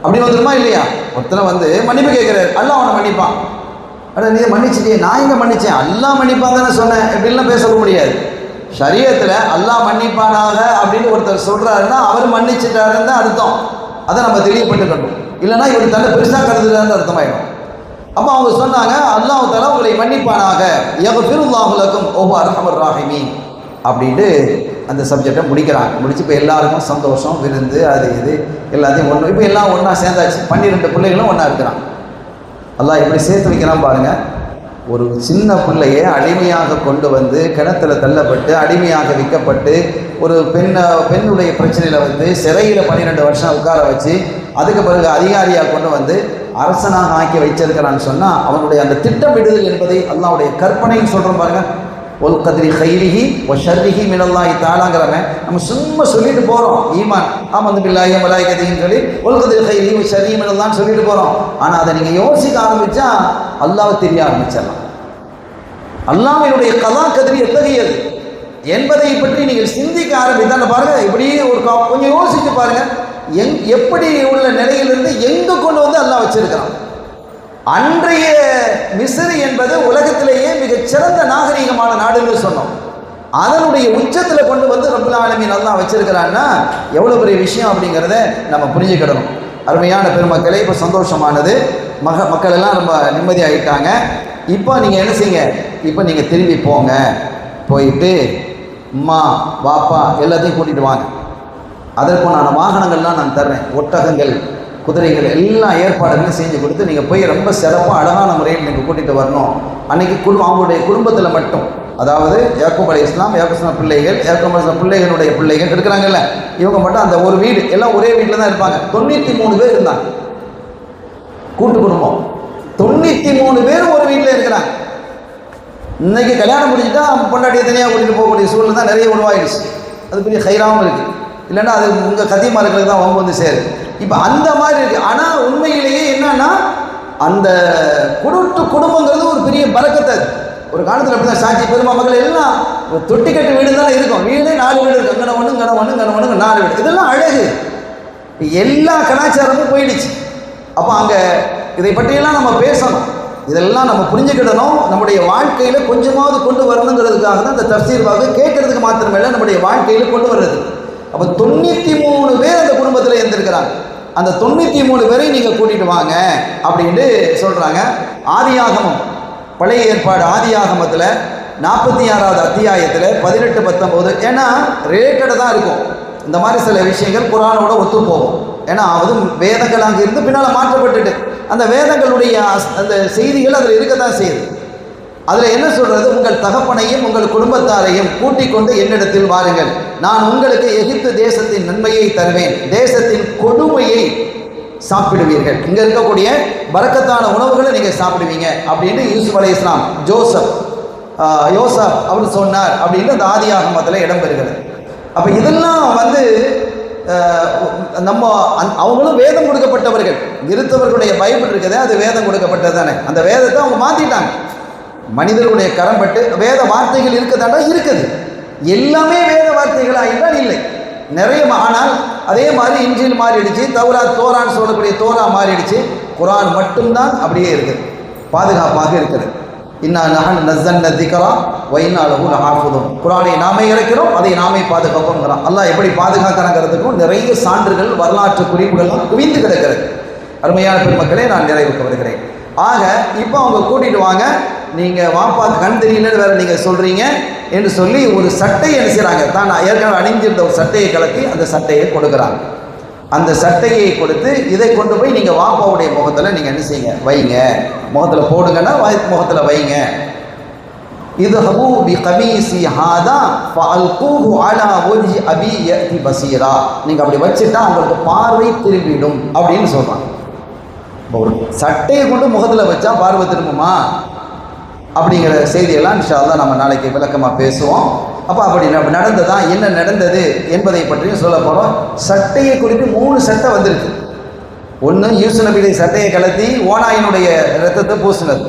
அப்படி வந்துருமா இல்லையா? ஒருத்தனை மன்னிப்பு கேட்குறாரு, அல்லாஹ் அவனை மன்னிப்பான். அட நீ மன்னிச்சிட்டியே, நான் எங்கே மன்னிச்சேன், அல்லாஹ் மன்னிப்பான் தானே சொன்னேன், எப்படிலாம் பேச முடியாது. ஷரியத்தில் அல்லாஹ் மன்னிப்பானாக அப்படின்னு ஒருத்தர் சொல்கிறாருன்னா அவர் மன்னிச்சிட்டாருன்னு தான் அர்த்தம். அதை நம்ம தெளிவுபட்டுக்கணும். இல்லைன்னா இவர் தன்னை பெருசாக கருதுறாருன்னு அர்த்தமாயிடும். அப்போ அவங்க சொன்னாங்க, அல்லாஹ் தஆலா உங்களை மன்னிப்பானாக, யக்ஃபிருல்லாஹு லக்கும் வஹுவ அர்ஹமர் ராஹிமீன் அப்படின்ட்டு அந்த சப்ஜெக்டை முடிக்கிறாங்க. முடிச்சு இப்போ எல்லாருக்கும் சந்தோஷம், விருந்து, அது இது எல்லாத்தையும் ஒன்று. இப்போ எல்லாம் ஒன்றா சேர்ந்தாச்சு. 12 பிள்ளைகளும் ஒன்றா இருக்கிறான். அல்லாஹ் எப்படி சேர்த்து வைக்கிறான் பாருங்கள். ஒரு சின்ன பிள்ளையை அடிமையாக கொண்டு கிணத்துல தள்ளப்பட்டு அடிமையாக விற்கப்பட்டு ஒரு பெண்ணுடைய பிரச்சனையில் சிறையில் 12 வருஷம் உட்கார வச்சு அதுக்கு பிறகு அதிகாரியாக கொண்டு அரசனாக ஆக்கி வச்சிருக்கிறான்னு சொன்னால் அவனுடைய அந்த திட்டமிடுதல் என்பதை அல்லாஹ்வுடைய கற்பனைன்னு சொல்கிறோம் பாருங்கள். ஒல் கத்ரி ஹைரிஹி ஒ ஷர்ரிஹி மினல்லாஹி தஆலாங்கிறவன் நம்ம சும்மா சொல்லிட்டு போகிறோம். ஈமான் ஆமந்து பில்லாஹி வ மலாயிகத்திஹின்னு சொல்லி ஒல் கத்ரி ஹைரிஹி ஒ ஷர்ரிஹி மினல்லாஹ்னு சொல்லிட்டு போகிறோம். ஆனால் அதை நீங்கள் யோசிக்க ஆரம்பித்தா அல்லாஹ்வை தெரிய ஆரம்பிச்சிடலாம். அல்லாஹ்வினுடைய கலா கதிரி எத்தகையது என்பதை பற்றி நீங்கள் சிந்திக்க ஆரம்பித்தாங்க பாருங்கள். இப்படியே ஒரு கொஞ்சம் யோசிச்சு பாருங்கள். எப்படி உள்ள நிலையிலிருந்து எங்கே கொண்டு அல்லாஹ் வச்சிருக்கிறான். அன்றைய மிஸ்ர் என்பது உலகத்திலேயே மிகச்சிறந்த நாகரீகமான நாடுன்னு சொன்னோம். அதனுடைய உச்சத்தில் கொண்டு ரப்புல் ஆலமீன் அல்லாஹ் வச்சிருக்கிறான்னா எவ்வளோ பெரிய விஷயம் அப்படிங்கிறத நம்ம புரிஞ்சுக்கிடணும். அருமையான பெருமக்களே, இப்போ சந்தோஷமானது. மக்கள் எல்லாம் ரொம்ப நிம்மதியாகிட்டாங்க. இப்போ நீங்கள் என்ன செய்யுங்க, இப்போ நீங்கள் திரும்பி போங்க, போயிட்டு அம்மா பாப்பா எல்லாத்தையும் கூட்டிகிட்டு வாங்க. அதற்குண்டான வாகனங்கள்லாம் நான் தர்றேன், ஒட்டகங்கள் குதிரைகள் எல்லா ஏற்பாடுகளும் செஞ்சு கொடுத்து நீங்கள் போய் ரொம்ப சிறப்பாக அழகான முறையில் நீங்கள் கூட்டிகிட்டு வரணும். அன்றைக்கி அவங்களுடைய குடும்பத்தில் மட்டும், அதாவது யாக்கூப் அலைஹிஸ்ஸலாம், யாக்கூப் பிள்ளைகள், யாக்கூப் பிள்ளைகளுடைய பிள்ளைகள் இருக்கிறாங்கல்ல, இவங்க மட்டும் அந்த ஒரு வீடு எல்லாம் ஒரே வீட்டில் தான் இருப்பாங்க. 93 பேர் இருந்தாங்க, கூட்டு குடும்பம். 93 பேர் ஒரு வீட்டில் இருக்கிறாங்க. இன்னைக்கு கல்யாணம் முடிச்சுட்டா பொண்டாட்டியை தனியாக கூட்டிகிட்டு போகக்கூடிய சூழ்நிலை தான் நிறைய உருவாயிடுச்சு. அது பெரிய ஹைராகவும் இருக்குது. இல்லைன்னா அது உங்கள் கத்திமார்களுக்கு தான் அவங்க வந்து சேரும். இப்போ அந்த மாதிரி இருக்குது. ஆனால் உண்மையிலேயே என்னன்னா, அந்த குடும்பங்கிறது ஒரு பெரிய பரக்கத்தை. ஒரு காலத்தில் அப்படி தான் சாட்சி பெருமா மக்கள் எல்லாம் தொட்டிக்கட்டு வீடு தானே இருக்கும். வீடு 4 வீடு இருக்கும், கணவனு கணவனு கணவனு 4 வீடு. இதெல்லாம் அழகு. எல்லா கலாச்சாரமும் போயிடுச்சு. அப்போ அங்கே இதை பற்றியெல்லாம் நம்ம பேசணும், இதெல்லாம் நம்ம புரிஞ்சுக்கிடணும். நம்முடைய வாழ்க்கையில் கொஞ்சமாவது கொண்டு வரணுங்கிறதுக்காக தான் இந்த தஃசீர் வாக்கு கேட்கறதுக்கு மாத்திரமே நம்முடைய வாழ்க்கையில் கொண்டு வர்றது. அப்போ 93 பேர் அந்த குடும்பத்தில் இருந்திருக்கிறாங்க. அந்த 93 பேரையும் நீங்கள் கூட்டிகிட்டு வாங்க அப்படின்ட்டு சொல்கிறாங்க. ஆதியாகமம், பழைய ஏற்பாடு ஆதியாகமத்தில் 46வது அத்தியாயத்தில் 18, 19, ஏன்னா ரிலேட்டடாக தான் இருக்கும். இந்த மாதிரி சில விஷயங்கள் குர்ஆனோட ஒத்து போகும். ஏன்னா அது வேதங்கள் அங்கே இருந்து பின்னால் மாற்றப்பட்டுட்டு அந்த வேதங்களுடைய அந்த செய்திகள் அதில் இருக்க தான் செய்யுது. அதில் என்ன சொல்கிறது, உங்கள் தகப்பனையும் உங்கள் குடும்பத்தாரையும் கூட்டிக் கொண்டு என்னிடத்தில் வாருங்கள், நான் உங்களுக்கு எகிப்து தேசத்தின் நன்மையை தருவேன், தேசத்தின் கொடுமையை சாப்பிடுவீர்கள், இங்கே இருக்கக்கூடிய பரக்கத்தான உணவுகளை நீங்கள் சாப்பிடுவீங்க அப்படின்னு யூசுப் அலைஹிஸ்ஸலாம் யோசப் அவர் சொன்னார் அப்படின்னு அந்த ஆதியாகமத்தில் இடம்பெறுகிறது. அப்போ இதெல்லாம் வந்து நம்ம அவங்களும் வேதம் கொடுக்கப்பட்டவர்கள், இருத்தவர்களுடைய பைபிள் இருக்குது, அது வேதம் கொடுக்கப்பட்டது தானே. அந்த வேதத்தை அவங்க மாற்றிட்டாங்க. மனிதர்களுடைய கரம்பட்டு வேத வார்த்தைகள் இருக்கதாண்டா இருக்குது, எல்லாமே வேத வார்த்தைகள் ஆகிட்டால் இல்லை நிறைய. ஆனால் அதே மாதிரி இன்ஜில் மாறிடுச்சு, தோரான்னு சொல்லக்கூடிய தோரா மாறிடுச்சு, குர்ஆன் மட்டும்தான் அப்படியே இருக்குது, பாதுகாப்பாக இருக்குது. இன்னா நஹ்னு நஸ்ஸல்னா ذிக்ரா வ இன்னா லஹு லஹாஃபிதுன். குர்ஆனை நாமே இறக்கிறோம், அதை நாமே பாதுகாப்போம்ங்கிறான். அல்லாஹ் எப்படி பாதுகாக்கிறாங்கிறதுக்கும் நிறைய சான்றுகள், வரலாற்று குறிப்புகள்லாம் குவிந்து கிடக்கிறது. அருமையான பெருமக்களே, நான் நிறைவுக்கு வருகிறேன். ஆக இப்போ அவங்க கூட்டிகிட்டு வாங்க, நீங்கள் வாப்பா கண் தெரியலன்னு வேறு நீங்கள் சொல்கிறீங்க என்று சொல்லி ஒரு சட்டையை என்ன செய்கிறாங்க, தான் ஏற்கனவே அணிஞ்சிருந்த ஒரு சட்டையை கலக்கி அந்த சட்டையை கொடுக்குறாங்க. அந்த சட்டையை கொடுத்து இதை கொண்டு போய் நீங்கள் வாப்பாவுடைய முகத்தில் நீங்கள் என்ன செய்யுங்க, வைங்க, முகத்தில் போடுங்கன்னா முகத்தில் வைங்க. இது ஹபூ பி கமீசி ஹாதா ஃபஅல்கூஹு அலா வஜ்ஹி அபி யஅதி பஸீரா. நீங்கள் அப்படி வச்சுட்டா உங்களுக்கு பார்வை திரும்பிடும் அப்படின்னு சொல்கிறாங்க. ஒரு சட்டையை கொண்டு முகத்தில் வச்சா பார்வை திரும்புமா அப்படிங்கிற செய்தியெல்லாம் இன்ஷா அல்லாஹ் நம்ம நாளைக்கு விளக்கமாக பேசுவோம். அப்போ அப்படி நடந்ததா, என்ன நடந்தது என்பதை பற்றியும் சொல்ல போகிறோம். சட்டையை குறித்து 3 சட்டை வந்திருக்கு. ஒன்று யூசுப் நபியுடைய சட்டையை கலத்தி ஓனாயினுடைய ரத்தத்தை பூசினது,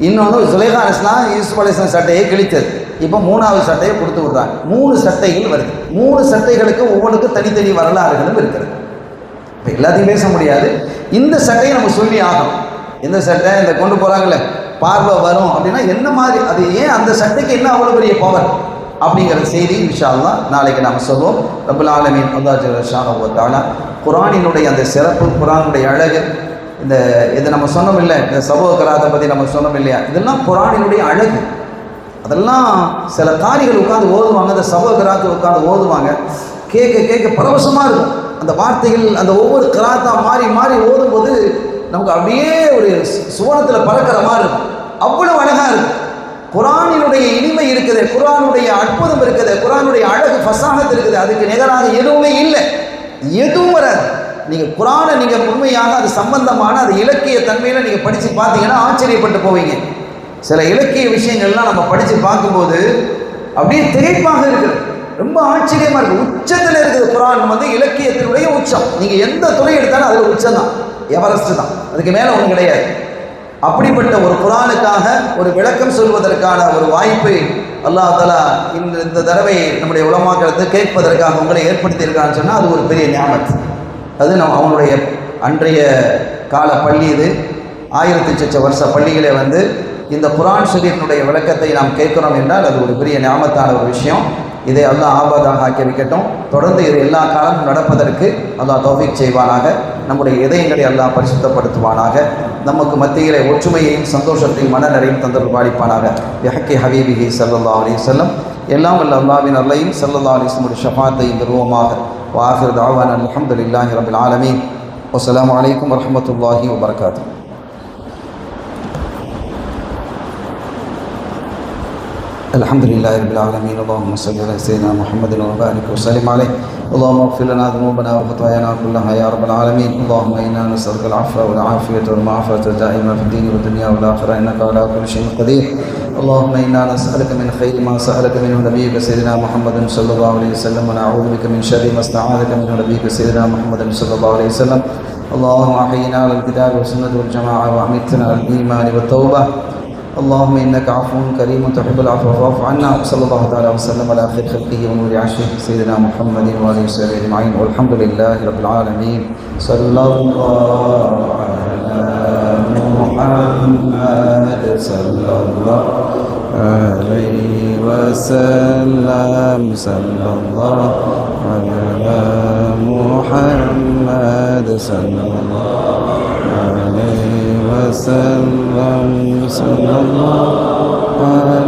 இன்னொன்று சுலைஹா அலைஹிஸ்ஸலாம் யூசுப் அலைஹிஸ்ஸலாம் சட்டையை கிழித்தது. இப்போ 3வது சட்டையை கொடுத்து விடுறாங்க. 3 சட்டைகள் வருது. 3 சட்டைகளுக்கு ஒவ்வொன்றுக்கும் தனித்தனி வரலாறுகளும் இருக்கிறது. இப்போ எல்லாத்தையும் பேச முடியாது. இந்த சட்டையை நம்ம சொல்லி ஆகணும். எந்த சட்டை இந்த கொண்டு போகிறாங்களே பார்வை வரும் அப்படின்னா என்ன மாதிரி, அது ஏன் அந்த சட்டைக்கு என்ன அவ்வளோ பெரிய பவர் அப்படிங்கிற செய்தி இன்ஷா அல்லாஹ் நாளைக்கு நாம் சொல்வோம். ரப்பல் ஆலமீன் அல்லாஹ் ஜல்ல ஷானஹு வ தஆலா குர்ஆனினுடைய அந்த சிறப்பு, குர்ஆனுடைய அழகு, இது நம்ம சொன்னோம் இல்லை, இந்த சபூ கராத்தை பற்றி நம்ம சொன்னோம் இல்லையா, இதெல்லாம் குர்ஆனினுடைய அழகு. அதெல்லாம் சில காரிகள் உட்காந்து ஓதுவாங்க, அந்த சபூ கராத்து உட்காந்து ஓதுவாங்க, கேட்க கேட்க பரவசமாக இருக்கும். அந்த வார்த்தைகள் அந்த ஒவ்வொரு கராத்தா மாறி மாறி ஓதும்போது நமக்கு அப்படியே ஒரு சுவனத்தில் பறக்கிற மாதிரி இருக்கும். அவ்வளவு அழகாக இருக்கும். குர்ஆனினுடைய இனிமை இருக்குது, குர்ஆனுடைய அற்புதம் இருக்குது, குர்ஆனுடைய அழகு ஃபஸாஹத் இருக்குது. அதுக்கு நிகராக எதுவுமே இல்லை, எதுவும் வராது. நீங்கள் குர்ஆனை நீங்கள் உண்மையாக அது சம்பந்தமான அது இலக்கிய தன்மையில் நீங்கள் படித்து பார்த்தீங்கன்னா ஆச்சரியப்பட்டு போவீங்க. சில இலக்கிய விஷயங்கள்லாம் நம்ம படித்து பார்க்கும்போது அப்படியே திகைப்பாக இருக்குது, ரொம்ப ஆச்சரியமாக இருக்குது. உச்சத்தில் இருக்குது குர்ஆன், வந்து இலக்கியத்தினுடைய உச்சம். நீங்கள் எந்த துறை எடுத்தாலும் அதில் உச்சம் தான், எவரெஸ்ட் தான், அதுக்கு மேலே ஒன்றும் கிடையாது. அப்படிப்பட்ட ஒரு குர்ஆனுக்காக ஒரு விளக்கம் சொல்வதற்கான ஒரு வாய்ப்பை அல்லாஹ் தஆலா இந்த தடவை நம்முடைய உலமாக்களுக்கு கேட்பதற்காக உங்களை ஏற்படுத்தியிருக்கான்னு சொன்னால் அது ஒரு பெரிய நியாமத். அது அவனுடைய அன்றைய கால பள்ளி, இது 1000 சொச்ச வருஷ பள்ளிகளே வந்து இந்த குர்ஆன் ஷரீஃபினுடைய விளக்கத்தை நாம் கேட்கிறோம் என்றால் அது ஒரு பெரிய நியாமத்தான ஒரு விஷயம். இதை அல்லாஹ் ஆபாதாக ஆக்கி வைக்கட்டும். தொடர்ந்து இது எல்லா காலமும் நடப்பதற்கு அல்லாஹ் தௌஃபீக் செய்வானாக. நம்முடைய இதயங்களை அல்லாஹ் பரிசுத்தப்படுத்துவானாக. நமக்கு மத்தியிலே ஒற்றுமையையும் சந்தோஷத்தையும் மனநிறையும் தந்தல் பாலிப்பானாக. யஹ்கி ஹபீபிஹி ஸல்லல்லாஹு அலைஹி வஸல்லம். எல்லாம் வல்ல அல்லாஹ்வின் அருளையும் ஸல்லல்லாஹு அலைஹி வஸல்லம் ஷஃபாத்தையும் பெறுவோமாக. வஆகிரு தஅவானா அல்ஹம்துலில்லாஹி ரப்பில் ஆலமீன். வஸ்ஸலாமு அலைக்கும் வரஹ்மத்துல்லாஹி வபரகாத்துஹு. الحمد لله رب العالمين. اللهم صل على سيدنا محمد وبارك وسلم عليه. اللهم اغفر لنا ذنوبنا وخطايانا كلها يا رب العالمين. اللهم انا نسالك العفو والعافيه والمعافاه الدائمه في الدين والدنيا والاخره انك على كل شيء قدير. اللهم انا نسالك من خير ما سالك منه نبيك سيدنا محمد صلى الله عليه وسلم ونعوذ بك من شر ما استعاذك منه نبيك سيدنا محمد صلى الله عليه وسلم. اللهم احينا على الكتاب والسنه والجماعه وامتنا على الايمان والتوبه. اللهم انك عفو كريم تحب العفو فاعف عنا. وصلى الله تعالى وسلم على خير خلقه ونور عرشه سيدنا محمد واله وصحبه اجمعين والحمد لله رب العالمين. صلى الله على محمد صلى الله عليه وسلم. صلى الله على محمد صلى الله عليه وسلم. صلى الله عليه